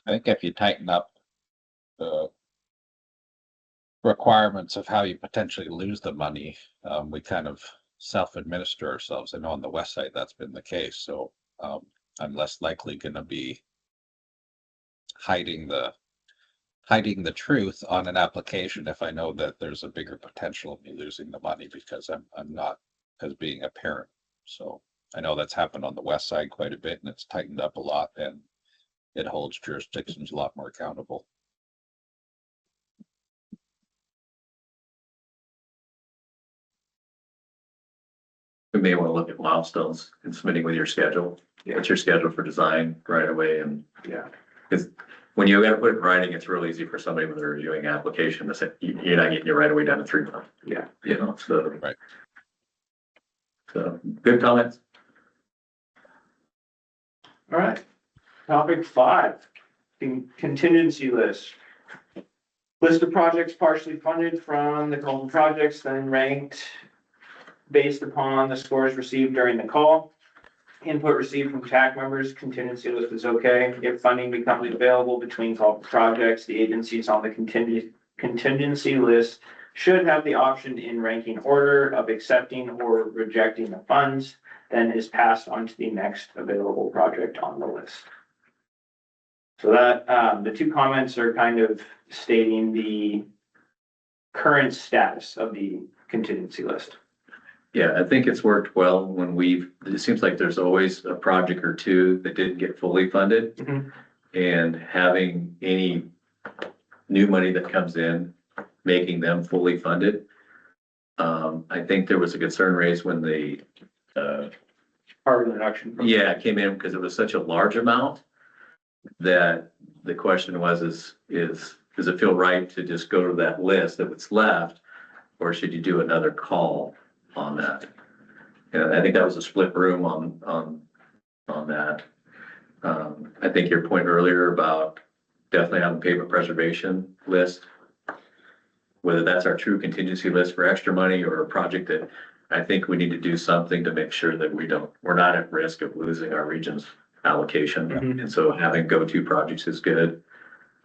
I think if you tighten up the requirements of how you potentially lose the money, we kind of self-administer ourselves. I know on the west side that's been the case, so I'm less likely going to be hiding the truth on an application if I know that there's a bigger potential of me losing the money because I'm not as being a parent. So I know that's happened on the west side quite a bit, and it's tightened up a lot, and it holds jurisdictions a lot more accountable. We may want to look at milestones and submitting with your schedule. What's your schedule for design right away? And because when you got to put it in writing, it's real easy for somebody when they're reviewing an application to say you're not getting your right away down to 3 months. So right. So good comments. All right. Topic 5, contingency list. List of projects partially funded from the called projects, then ranked based upon the scores received during the call. Input received from TAC members, contingency list is okay. If funding becomes available between called projects, the agencies on the contingency list should have the option in ranking order of accepting or rejecting the funds, then is passed on to the next available project on the list. So that, the 2 comments are kind of stating the current status of the contingency list. Yeah, I think it's worked well when it seems like there's always a project or 2 that didn't get fully funded. And having any new money that comes in, making them fully funded. I think there was a concern raised when the Carbon reduction. it came in because it was such a large amount that the question was, does it feel right to just go to that list of what's left, or should you do another call on that? And I think that was a split room on that. I think your point earlier about definitely on the pavement preservation list, whether that's our true contingency list for extra money or a project that I think we need to do something to make sure that we're not at risk of losing our region's allocation. And so having go-to projects is good.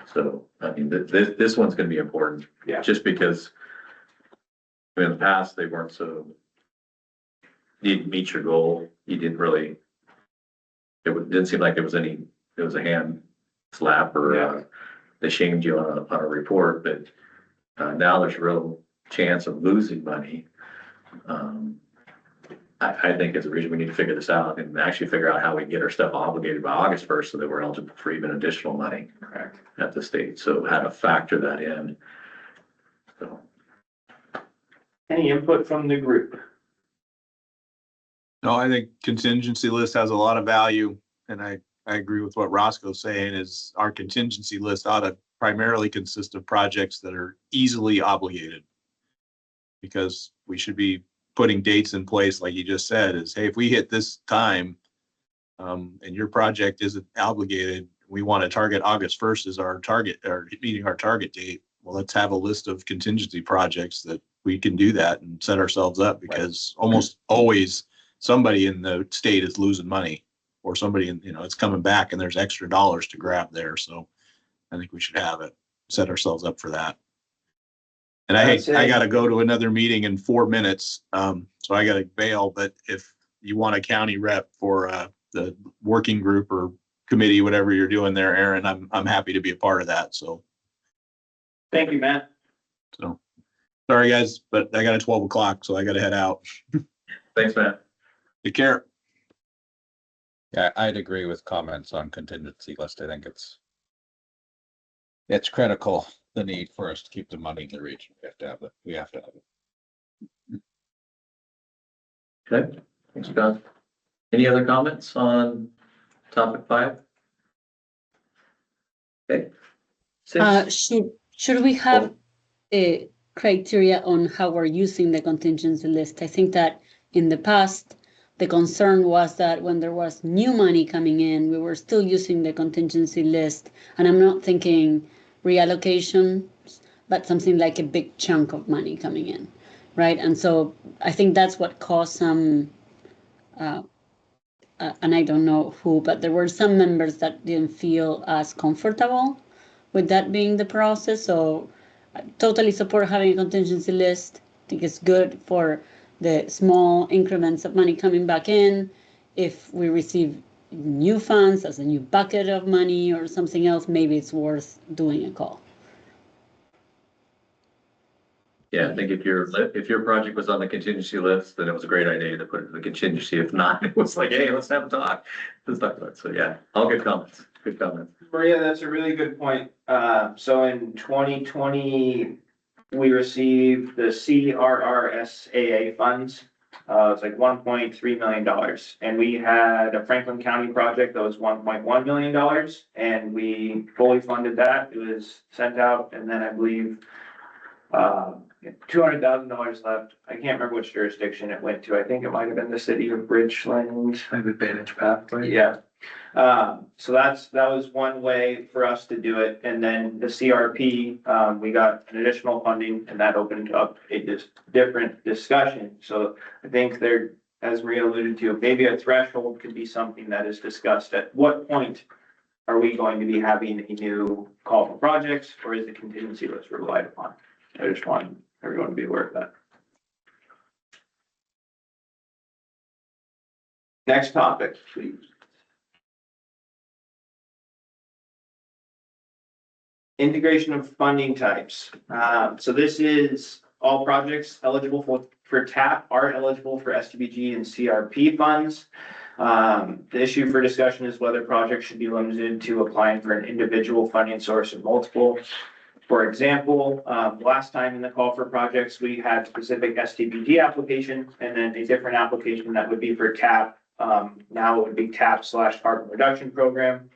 So, I mean, this one's gonna be important. Yeah. Just because in the past, they weren't so, you didn't meet your goal, you didn't really, didn't seem like it was a hand slap or, they shamed you on a report, but, now there's a real chance of losing money. I think it's a reason we need to figure this out and actually figure out how we get our stuff obligated by August 1st so that we're eligible for even additional money. Correct. At the state, so how to factor that in. So, Any input from the group? No, I think contingency list has a lot of value, and I agree with what Roscoe's saying is our contingency list ought to primarily consist of projects that are easily obligated. Because we should be putting dates in place, like you just said, is, hey, if we hit this time, and your project isn't obligated, we want to target August 1st as our target, or meeting our target date. Well, let's have a list of contingency projects that we can do that and set ourselves up, because almost always somebody in the state is losing money, or somebody in, it's coming back and there's extra dollars to grab there. So I think we should have it, set ourselves up for that. And I gotta go to another meeting in 4 minutes. So I gotta bail, but if you want a county rep for, the working group or committee, whatever you're doing there, Aaron, I'm happy to be a part of that. So, Thank you, Matt. so sorry guys, but I got a 12 o'clock, so I gotta head out. thanks, Matt. Take care. Yeah, I'd agree with comments on contingency list. I think it's critical, the need for us to keep the money in the region. We have to have it. We have to have it. Okay, thanks, John. Any other comments on topic 5? Okay. 6. Should we have a criteria on how we're using the contingency list? I think that in the past, the concern was that when there was new money coming in, we were still using the contingency list. And I'm not thinking reallocations, but something like a big chunk of money coming in, right? And so I think that's what caused some, and I don't know who, but there were some members that didn't feel as comfortable with that being the process. So I totally support having a contingency list. I think it's good for the small increments of money coming back in. If we receive new funds as a new bucket of money or something else, maybe it's worth doing a call. Yeah, I think if your project was on the contingency list, then it was a great idea to put it in the contingency. If not, it was like, hey, let's have a talk. Let's talk about it. So yeah, all good comments. Good comments. Maria, that's a really good point. So in 2020, we received the CRRSAA funds. It's like $1.3 million. And we had a Franklin County project that was $1.1 million. And we fully funded that. It was sent out. And then I believe $200,000 left. I can't remember which jurisdiction it went to. I think it might have been the city of Bridgeland. Maybe Advantage Pathway. Yeah. So that was one way for us to do it. And then the CRP, we got an additional funding and that opened up a different discussion. So I think there, as Maria alluded to, maybe a threshold could be something that is discussed. At what point are we going to be having a new call for projects, or is the contingency list relied upon? I just want everyone to be aware of that. Next topic, please. Integration of funding types. So this is all projects eligible for TAP are eligible for STBG and CRP funds. The issue for discussion is whether projects should be limited to applying for an individual funding source or multiple. For example, last time in the call for projects, we had specific STBG application and then a different application that would be for TAP. Now it would be TAP/carbon reduction program.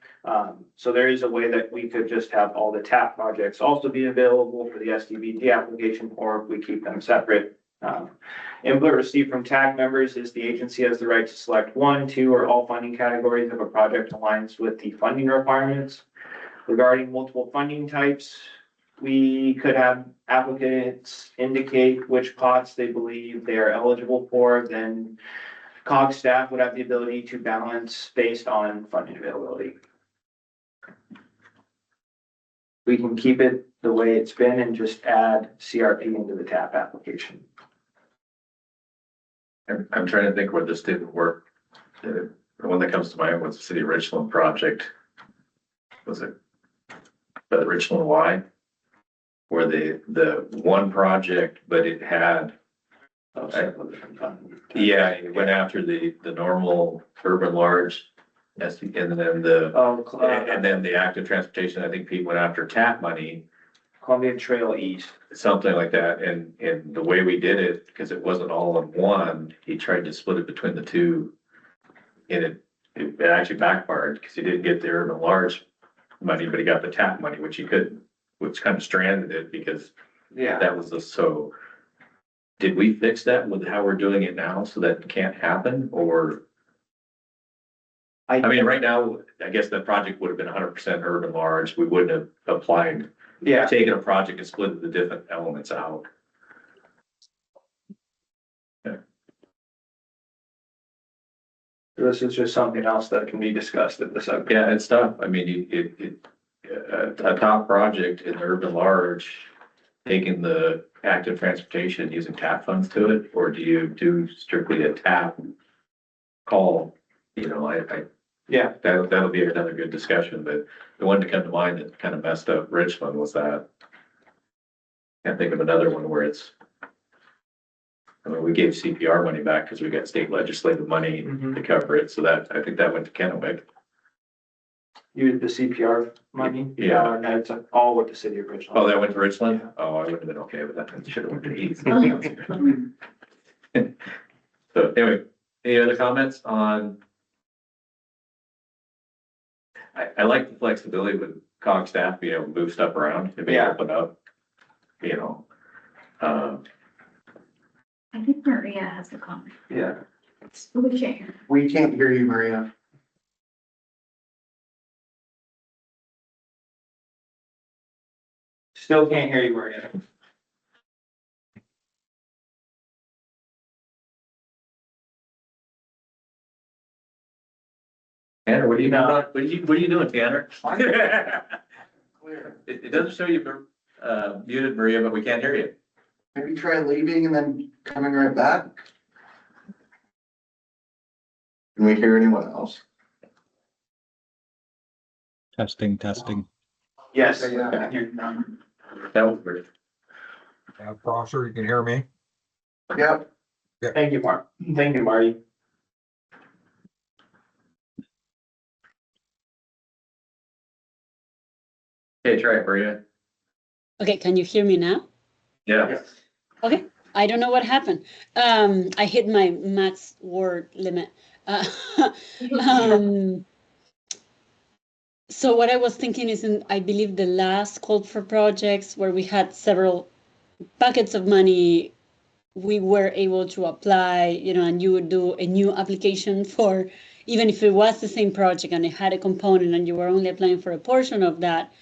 So there is a way that we could just have all the TAP projects also be available for the STBG application, or if we keep them separate. Input received from TAC members is the agency has the right to select 1, 2, or all funding categories if a project aligns with the funding requirements. Regarding multiple funding types, we could have applicants indicate which pots they believe they are eligible for, then COG staff would have the ability to balance based on funding availability. we can keep it the way it's been and just add CRP into the TAP application. I'm trying to think where this didn't work. The one that comes to mind was the City of Richland project. Was it the Richland Y? Where the one project, but it had, yeah, it went after the normal urban large. And then the active transportation, I think Pete went after TAP money. Columbian Trail East. Something like that, and the way we did it, because it wasn't all in one, he tried to split it between the two. And it actually backfired, because he didn't get the urban large money, but he got the TAP money, which he couldn't, which kind of stranded it, because Yeah. that was so. Did we fix that with how we're doing it now, so that can't happen, or? I mean, right now, I guess that project would have been 100% urban large, we wouldn't have applied. Yeah. Taken a project and split the different elements out. This is just something else that can be discussed at the subcommittee. Yeah, it's tough. I mean, a top project in urban large, taking the active transportation, using TAP funds to it, or do you do strictly a TAP call? You know, Yeah. That'll be another good discussion, but the one to come to mind that kind of messed up Richmond was that. Can't think of another one where it's. I mean, we gave CPR money back because we got state legislative money to cover it, so that, I think that went to Kennewick. Use the CPR money? Yeah. And it's all with the city of Richland. Oh, that went to Richland? Oh, I would have been okay with that. It should have went to East. So anyway, any other comments on? I like the flexibility with COG staff being able to move stuff around and be open up, you know. I think Maria has a comment. Yeah. We can't hear. We can't hear you, Maria. Still can't hear you, Maria. Tanner, what are you doing? What are you doing, Tanner? Clear. It doesn't show you muted, Maria, but we can't hear you. Maybe try leaving and then coming right back. Can we hear anyone else? Testing. Yes. Yeah. I can hear you now. That was weird. Prosser, you can hear me? Yep. Thank you, Mark. Thank you, Marty. Okay, try it, Maria. Okay, can you hear me now? Yeah. Okay, I don't know what happened. I hit my max word limit. So what I was thinking is I believe the last call for projects where we had several buckets of money, we were able to apply, you know, and you would do a new application for, even if it was the same project and it had a component and you were only applying for a portion of that,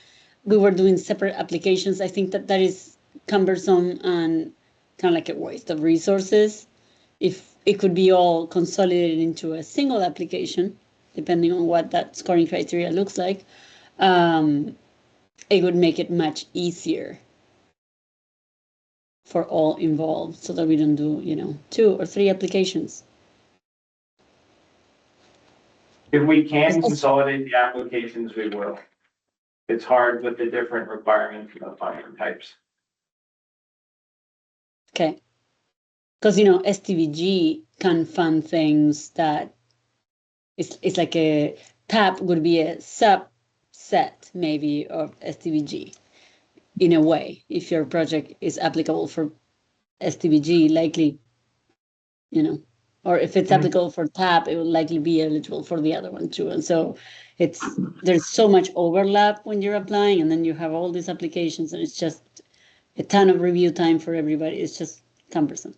we were doing separate applications. I think that is cumbersome and kind of like a waste of resources. If it could be all consolidated into a single application, depending on what that scoring criteria looks like, it would make it much easier for all involved so that we don't do, you know, 2 or 3 applications. If we can consolidate the applications, we will. It's hard with the different requirements of fire types. Okay. Because, you know, STVG can fund things that it's like a TAP would be a subset maybe of STVG in a way. If your project is applicable for STVG, likely, you know, or if it's applicable for TAP, it will likely be eligible for the other one too. And so there's so much overlap when you're applying, and then you have all these applications, and it's just a ton of review time for everybody. It's just cumbersome.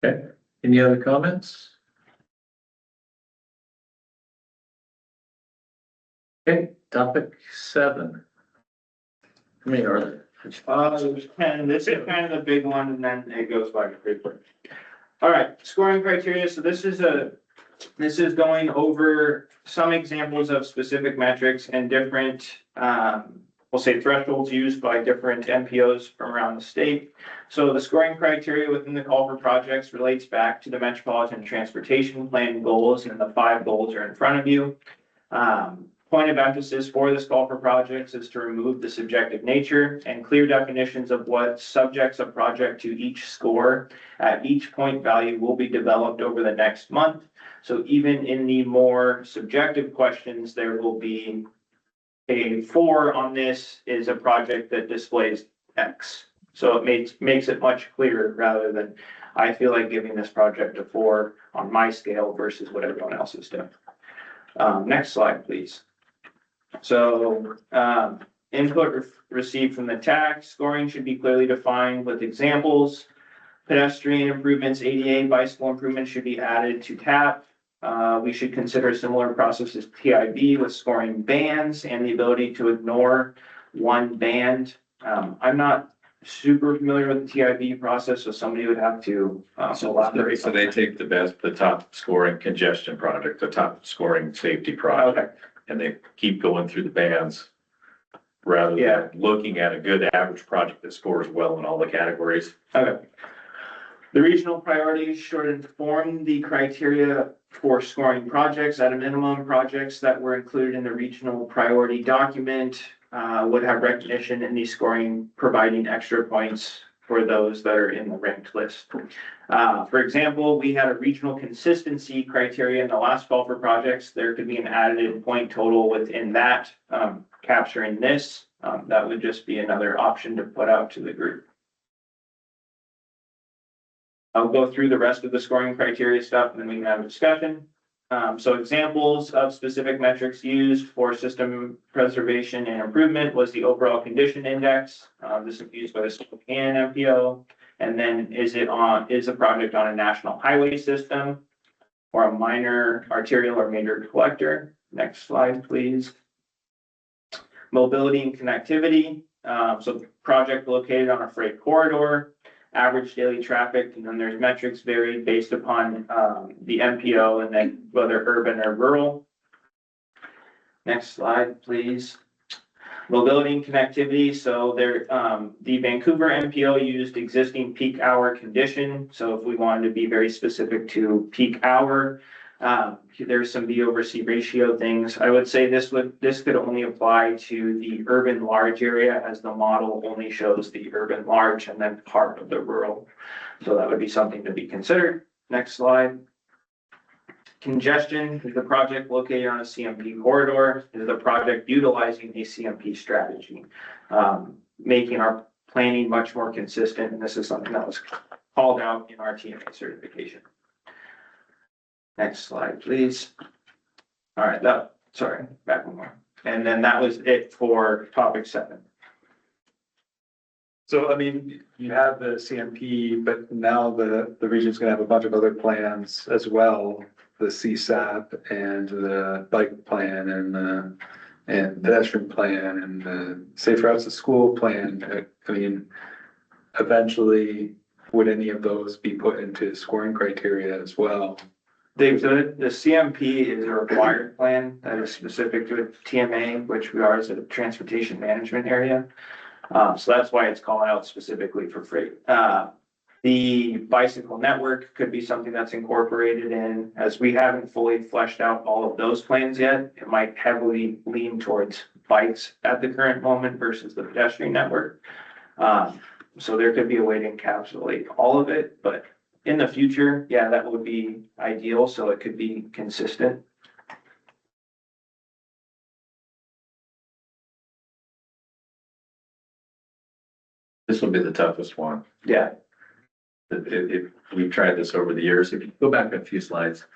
Okay, any other comments? Okay, topic 7. How many are there? There's 10. This is kind of the big one, and then it goes by pretty quick. All right, scoring criteria. So this is This is going over some examples of specific metrics and different, we'll say thresholds used by different MPOs from around the state. So the scoring criteria within the call for projects relates back to the Metropolitan Transportation Plan goals, and the 5 goals are in front of you. Point of emphasis for this call for projects is to remove the subjective nature and clear definitions of what subjects a project to each score at each point value will be developed over the next month. So even in the more subjective questions, there will be a 4 on this is a project that displays X. So it makes it much clearer rather than I feel like giving this project a 4 on my scale versus what everyone else is doing. Next slide, please. So input received from the TAC, scoring should be clearly defined with examples. Pedestrian improvements, ADA, bicycle improvements should be added to TAP. We should consider a similar process as TIB with scoring bands and the ability to ignore one band. I'm not super familiar with the TIB process, so somebody would have to elaborate. So they take the top scoring congestion project, the top scoring safety project. Okay. And they keep going through the bands rather than looking at a good average project that scores well in all the categories. Okay. The regional priorities should inform the criteria for scoring projects. At a minimum, projects that were included in the regional priority document would have recognition in the scoring, providing extra points for those that are in the ranked list. For example, we had a regional consistency criteria in the last call for projects. There could be an added point total within that, capturing this. That would just be another option to put out to the group. I'll go through the rest of the scoring criteria stuff and then we can have a discussion. So examples of specific metrics used for system preservation and improvement was the overall condition index. This is used by the Spokane MPO. And then is the project on a national highway system or a minor arterial or major collector? Next slide, please. Mobility and connectivity. So the project located on a freight corridor. Average daily traffic, and then there's metrics varied based upon the MPO and then whether urban or rural. Next slide, please. Mobility and connectivity. So there, the Vancouver MPO used existing peak hour condition. So if we wanted to be very specific to peak hour, there's some B over C ratio things. I would say this could only apply to the urban large area, as the model only shows the urban large and then part of the rural. So that would be something to be considered. Next slide. Congestion is the project located on a CMP corridor. Is the project utilizing a CMP strategy, making our planning much more consistent. And this is something that was called out in our TMA certification. Next slide, please. All right, back one more. And then that was it for topic 7. So, I mean, you have the CMP, but now the region's gonna have a bunch of other plans as well. The CSAP and the bike plan and pedestrian plan and the safe routes to school plan. I mean, eventually, would any of those be put into scoring criteria as well? The CMP is a required plan that is specific to a TMA, which we are as a transportation management area. So that's why it's calling out specifically for freight. The bicycle network could be something that's incorporated in, as we haven't fully fleshed out all of those plans yet. It might heavily lean towards bikes at the current moment versus the pedestrian network. So there could be a way to encapsulate all of it, but in the future, yeah, that would be ideal, so it could be consistent. This will be the toughest one. Yeah. We've tried this over the years. If you go back a few slides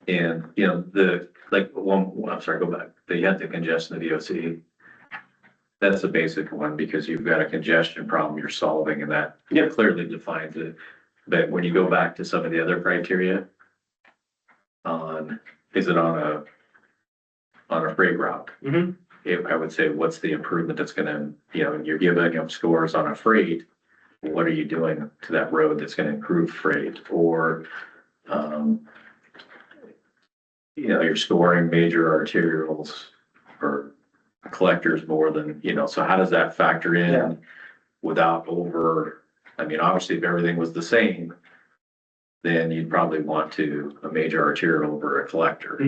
and, you know, go back. You had the congestion of the VOC. That's a basic one because you've got a congestion problem you're solving and that clearly defines it. But when you go back to some of the other criteria is it on a freight route? Mm-hmm. I would say, what's the improvement that's gonna, you know, you're giving them scores on a freight. What are you doing to that road that's gonna improve freight? Or, you know, you're scoring major arterials or collectors more than, you know, so how does that factor Yeah. in without over, I mean, obviously if everything was the same, then you'd probably want to a major arterial over a collector.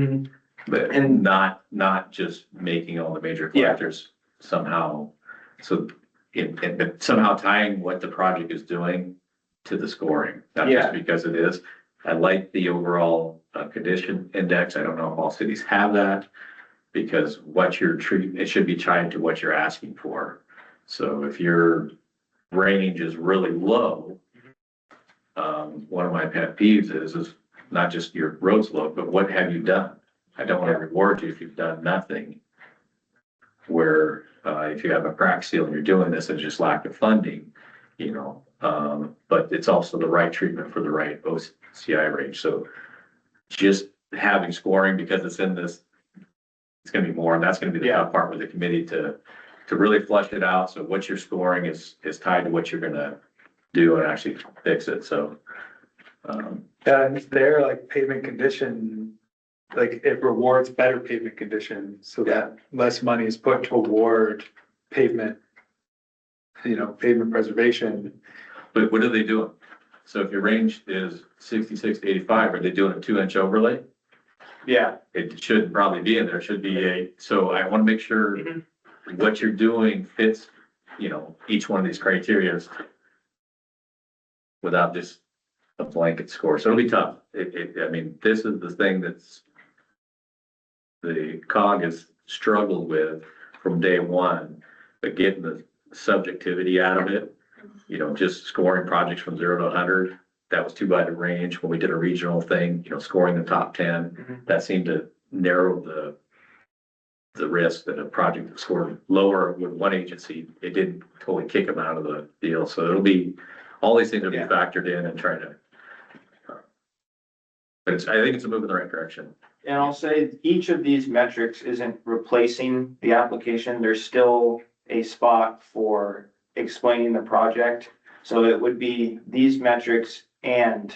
But And- not just making all the major collectors somehow, so but somehow tying what the project is doing to the scoring, not Yeah. just because it is. I like the overall condition index. I don't know if all cities have that, because what you're treating, it should be tied to what you're asking for. So if your range is really low, one of my pet peeves is not just your road slope, but what have you done? I don't want to reward you if you've done nothing. Where, if you have a crack seal and you're doing this, it's just lack of funding, you know, but it's also the right treatment for the right OCI range. So just having scoring because it's in this, it's gonna be more, and that's gonna be the tough part with the committee to really flush it out. So what you're scoring is tied to what you're gonna do and actually fix it. So, Yeah, and there, like pavement condition, like it rewards better pavement condition so that less money is put toward pavement. You know, pavement preservation. but what are they doing? So if your range is 66 to 85, are they doing a 2-inch overlay? Yeah. It should probably be in there. It should be so I want to make sure what you're doing fits, you know, each one of these criteria without just a blanket score. So it'll be tough. I mean, this is the thing that's the COG has struggled with from day one, but getting the subjectivity out of it, you know, just scoring projects from 0 to 100. That was too wide a range. When we did a regional thing, you know, scoring the top 10, that seemed to narrow the risk that a project that scored lower with one agency, it didn't totally kick them out of the deal. So it'll be, all these things will be factored in and trying to, but I think it's a move in the right direction. And I'll say each of these metrics isn't replacing the application. There's still a spot for explaining the project. So it would be these metrics and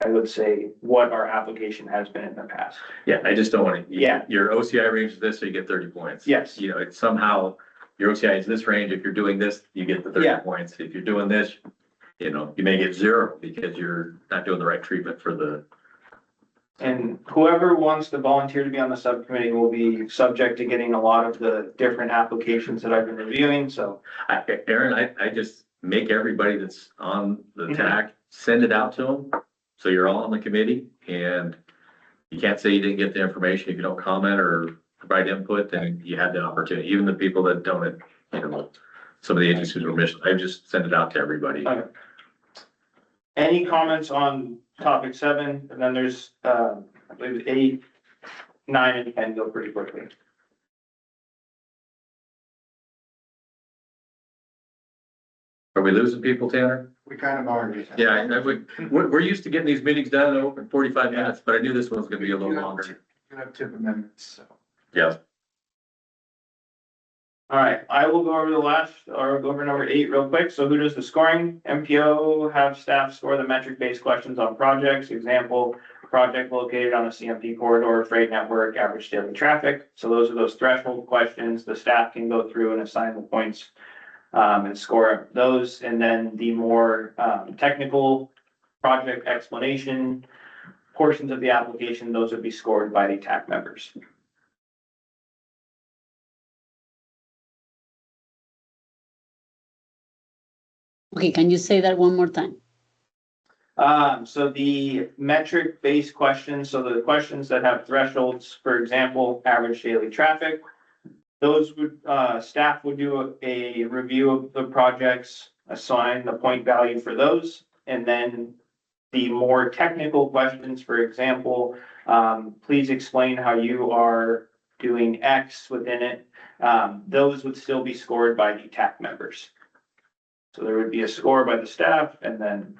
I would say what our application has been in the past. Yeah, I just don't want to, Yeah. your OCI range is this, so you get 30 points. Yes. You know, it's somehow, your OCI is this range, if you're doing this, you get the 30 Yeah. points. If you're doing this, you know, you may get 0 because you're not doing the right treatment for the. And whoever wants to volunteer to be on the subcommittee will be subject to getting a lot of the different applications that I've been reviewing, so. Aaron, I just make everybody that's on the TAC, send it out to them. So you're all on the committee and you can't say you didn't get the information. If you don't comment or provide input, then you had the opportunity. Even the people that don't, you know, some of the agencies were missing. I just send it out to everybody. Okay. Any comments on topic 7? And then there's, I believe 8, 9, and 10 go pretty quickly. Are we losing people, Tanner? We kind of are. Yeah, we're used to getting these meetings done in 45 minutes, but I knew this one was gonna be a little longer. You have 2 amendments, so. Yeah. All right, I will go over go over number 8 real quick. So who does the scoring? MPO have staff score the metric-based questions on projects. Example, project located on a CMP corridor, freight network, average daily traffic. So those are those threshold questions. The staff can go through and assign the points and score those. And then the more technical project explanation portions of the application, those would be scored by the TAC members. Okay, can you say that one more time? So the metric-based questions, so the questions that have thresholds, for example, average daily traffic, those would, staff would do a review of the projects, assign the point value for those, and then the more technical questions, for example, please explain how you are doing X within it. Those would still be scored by the TAC members. So there would be a score by the staff and then.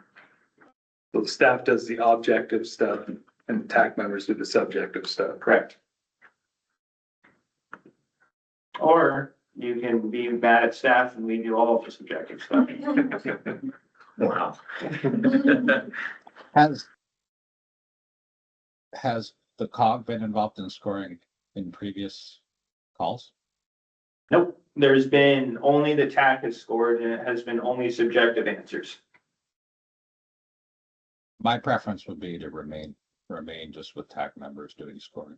So the staff does the objective stuff and TAC members do the subjective stuff. Correct. Or you can be mad at staff and we do all of the subjective stuff. Wow. Has the COG been involved in scoring in previous calls? Nope, there's been only the TAC has scored and it has been only subjective answers. My preference would be to remain just with TAC members doing scoring.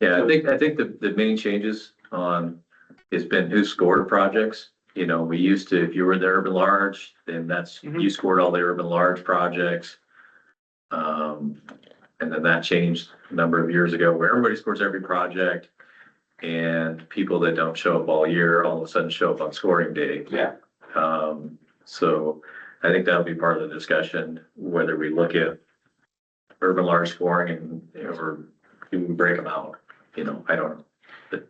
Yeah, I think the main changes on, has been who scored projects. You know, we used to, if you were in the urban large, then that's, you scored all the urban large projects. And then that changed a number of years ago where everybody scores every project. And people that don't show up all year, all of a sudden show up on scoring day. Yeah. So I think that'll be part of the discussion, whether we look at urban large scoring and, you know, or do we break them out? You know, I don't know. But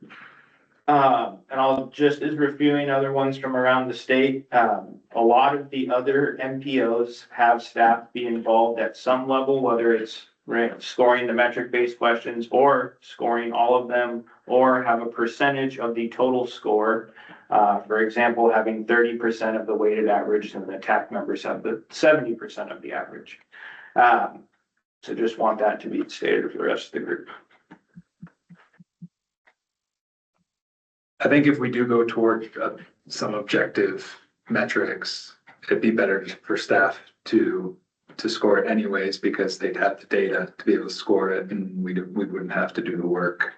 And I'll just as reviewing other ones from around the state, a lot of the other MPOs have staff be involved at some level, whether it's scoring the metric-based questions or scoring all of them, or have a percentage of the total score. For example, having 30% of the weighted average and the TAC members have the 70% of the average. So just want that to be stated for the rest of the group. I think if we do go toward some objective metrics, it'd be better for staff to score it anyways, because they'd have the data to be able to score it, and we wouldn't have to do the work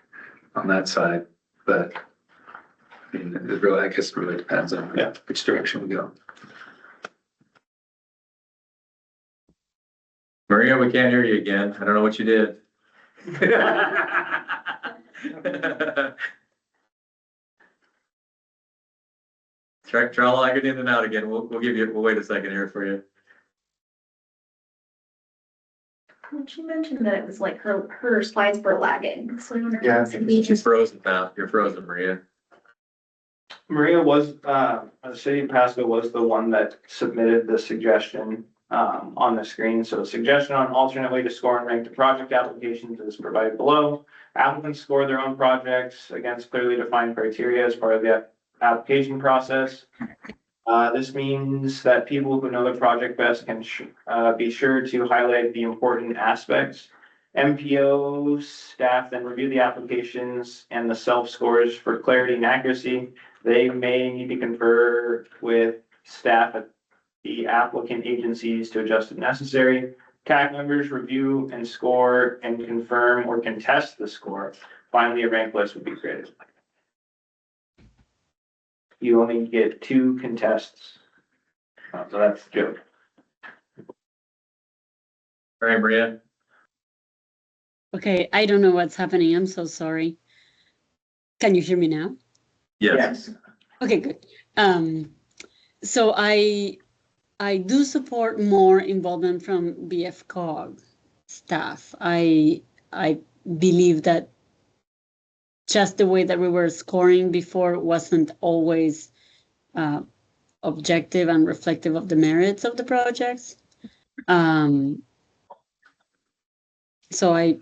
on that side. But I mean, it really, I guess it really depends on which direction we go. Maria, we can't hear you again. I don't know what you did. Try logging in and out again. We'll wait a second here for you. She mentioned that it was like her slides were lagging. So I wonder if Yeah. it's gonna be She's frozen now. You're frozen, Maria. Maria was, the city of Pasco was the one that submitted the suggestion on the screen. So suggestion on alternate way to score and rank the project applications is provided below. Applicants score their own projects against clearly defined criteria as part of the application process. This means that people who know the project best can be sure to highlight the important aspects. MPO staff then review the applications and the self scores for clarity and accuracy. They may need to confer with staff at the applicant agencies to adjust if necessary. TAC members review and score and confirm or contest the score. Finally, a rank list would be created. You only get 2 contests. So that's the joke. All right, Maria. Okay, I don't know what's happening. I'm so sorry. Can you hear me now? Yes. Okay, good. So I do support more involvement from BFCOG staff. I believe that just the way that we were scoring before wasn't always objective and reflective of the merits of the projects. So I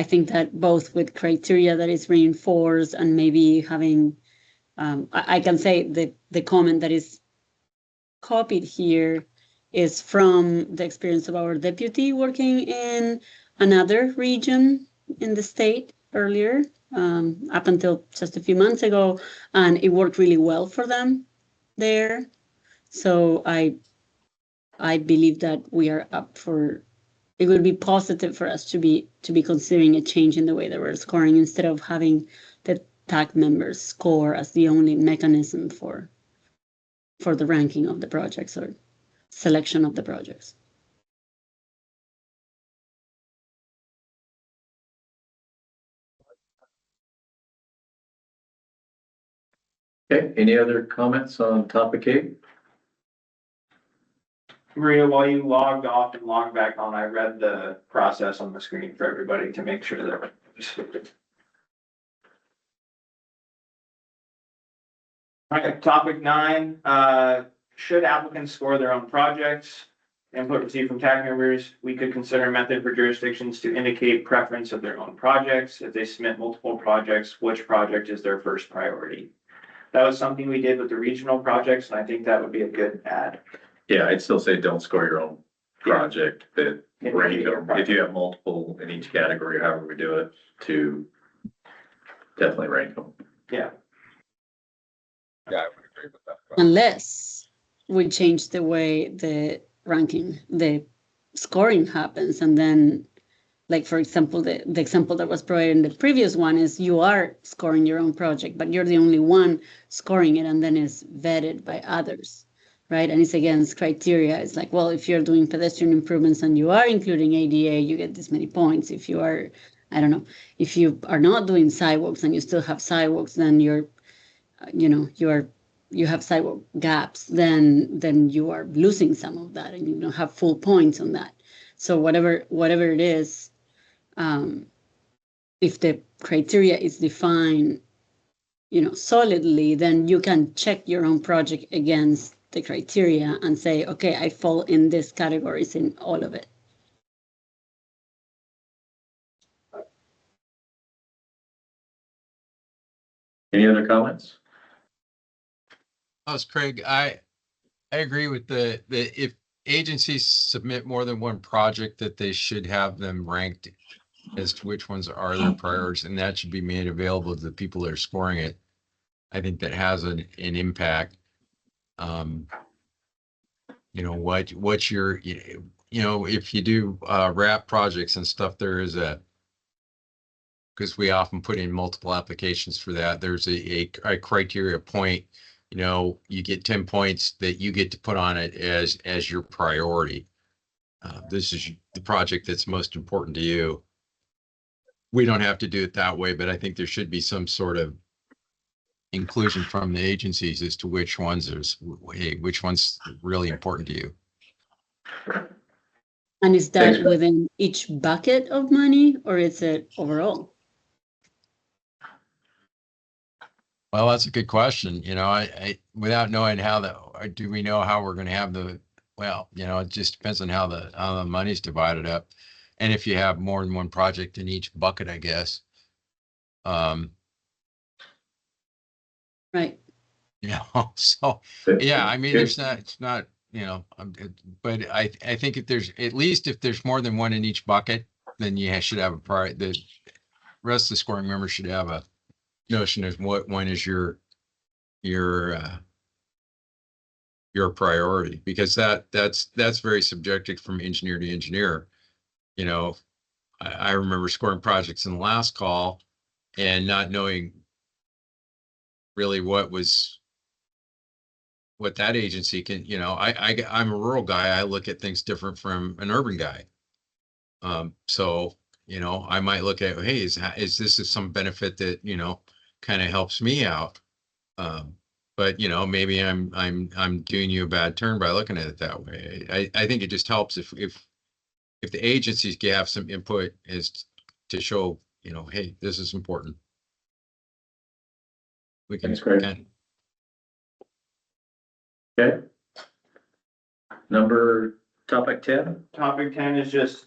think that both with criteria that is reinforced and maybe having, I can say that the comment that is copied here is from the experience of our deputy working in another region in the state earlier, up until just a few months ago, and it worked really well for them there. So I believe that we are up for, it would be positive for us to be considering a change in the way that we're scoring instead of having the TAC members score as the only mechanism for the ranking of the projects or selection of the projects. Okay, any other comments on topic 8? Maria, while you logged off and logged back on, I read the process on the screen for everybody to make sure that. All right, topic 9, should applicants score their own projects? Input received from TAC members, we could consider a method for jurisdictions to indicate preference of their own projects. If they submit multiple projects, which project is their first priority? That was something we did with the regional projects, and I think that would be a good add. Yeah, I'd still say don't score your own project that Yeah. rank them, if you have multiple in each category, however we do it, to definitely rank them. Yeah. Yeah, I would agree with that. Unless we change the way the ranking, the scoring happens, and then, like, for example, the example that was provided in the previous one is you are scoring your own project, but you're the only one scoring it, and then it's vetted by others, right? And it's against criteria. It's like, well, if you're doing pedestrian improvements and you are including ADA, you get this many points. If you are, I don't know, if you are not doing sidewalks and you still have sidewalks, then you're, you have sidewalk gaps, then you are losing some of that, and you don't have full points on that. So whatever it is, if the criteria is defined, solidly, then you can check your own project against the criteria and say, okay, I fall in these categories in all of it. Any other comments? Oh, it's Craig. I agree with the if agencies submit more than one project, that they should have them ranked as to which ones are their priorities, and that should be made available to the people that are scoring it. I think that has an impact. What's your, if you do wrap projects and stuff, there is because we often put in multiple applications for that. There's a criteria point, you get 10 points that you get to put on it as your priority. This is the project that's most important to you. We don't have to do it that way, but I think there should be some sort of inclusion from the agencies as to which one's really important to you. And is that within each bucket of money, or is it overall? Well, that's a good question. I without knowing do we know how we're going to have it just depends on how the money's divided up. And if you have more than one project in each bucket, I guess. Right. So yeah, I mean, it's not, but I think if there's more than one in each bucket, then you should have the rest of the scoring members should have a notion of what one is your priority, because that's very subjective from engineer to engineer. I remember scoring projects in the last call and not knowing really what that agency can, I'm a rural guy. I look at things different from an urban guy. So, I might look at, hey, is this some benefit that, kind of helps me out? But maybe I'm doing you a bad turn by looking at it that way. I think it just helps if the agencies have some input is to show, hey, this is important. We can. Thanks, Craig. Okay. Topic 10. Topic 10 is just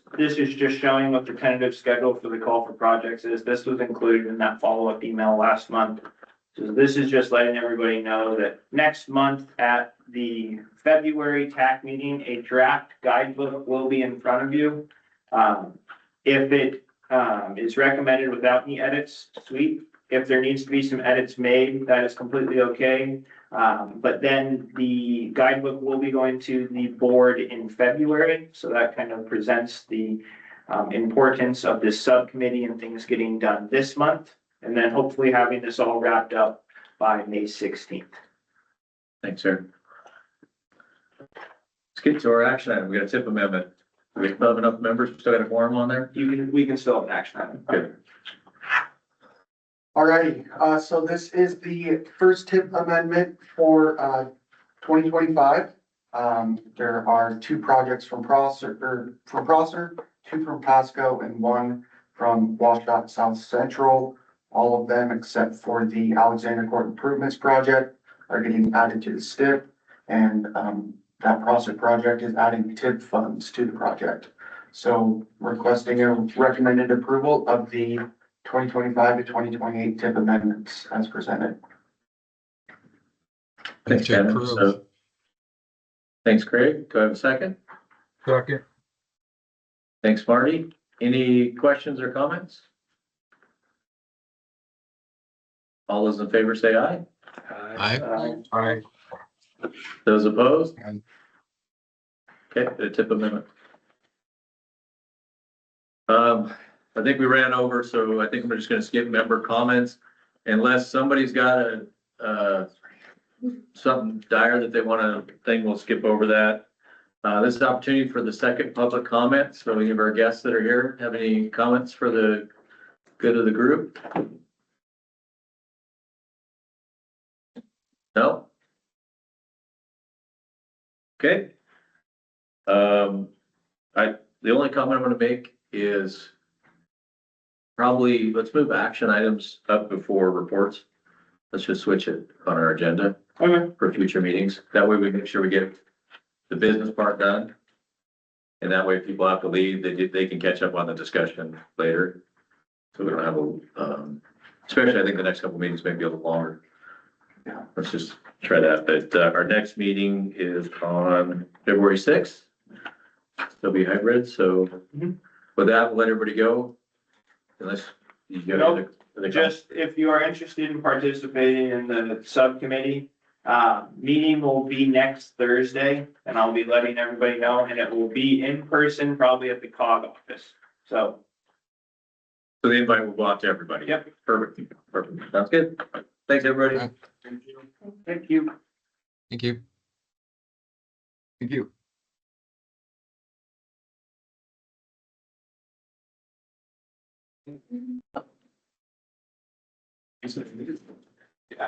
showing what the tentative schedule for the call for projects is. This was included in that follow-up email last month. So this is just letting everybody know that next month at the February TAC meeting, a draft guidebook will be in front of you. If it is recommended without any edits, sweet. If there needs to be some edits made, that is completely okay. But then the guidebook will be going to the board in February. So that kind of presents the importance of this subcommittee and things getting done this month. And then hopefully having this all wrapped up by May 16th. Thanks, sir. Let's get to our action item. We got a tip amendment. Do we have enough members? We still got a quorum on there? We can still have an action item. Good. Alrighty, so this is the first tip amendment for 2025. There are 2 projects from Prosser, 2 from Pasco, and 1 from Washout South Central. All of them, except for the Alexander Court Improvements Project, are getting added to the STIP, and that Prosser project is adding TIP funds to the project. So requesting a recommended approval of the 2025 to 2028 TIP amendments as presented. Thanks, Kevin. Thanks, Craig. Do I have a second? Second. Thanks, Marty. Any questions or comments? All those in favor say aye. Aye. Aye. Those opposed? Aye. Okay, the tip amendment. I think we ran over, so I think we're just gonna skip member comments unless somebody's got something dire that they wanna think, we'll skip over that. This is an opportunity for the second public comment. So any of our guests that are here have any comments for the good of the group? No? Okay. The only comment I'm gonna make is probably, let's move action items up before reports. Let's just switch it on our agenda for future meetings. That way we make sure we get the business part done. And that way if people have to leave, they can catch up on the discussion later. So we don't have especially I think the next couple meetings may be a little longer. Yeah, let's just try that. But our next meeting is on February 6th. It'll be hybrid. So with that, we'll let everybody go. Unless you got other Just if you are interested in participating in the subcommittee, meeting will be next Thursday and I'll be letting everybody know, and it will be in person, probably at the COG office. So the invite will go out to everybody. Yep. Perfect. Perfect. Sounds good. Thanks, everybody. thank you. Thank you. Thank you.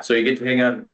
So you get to hang out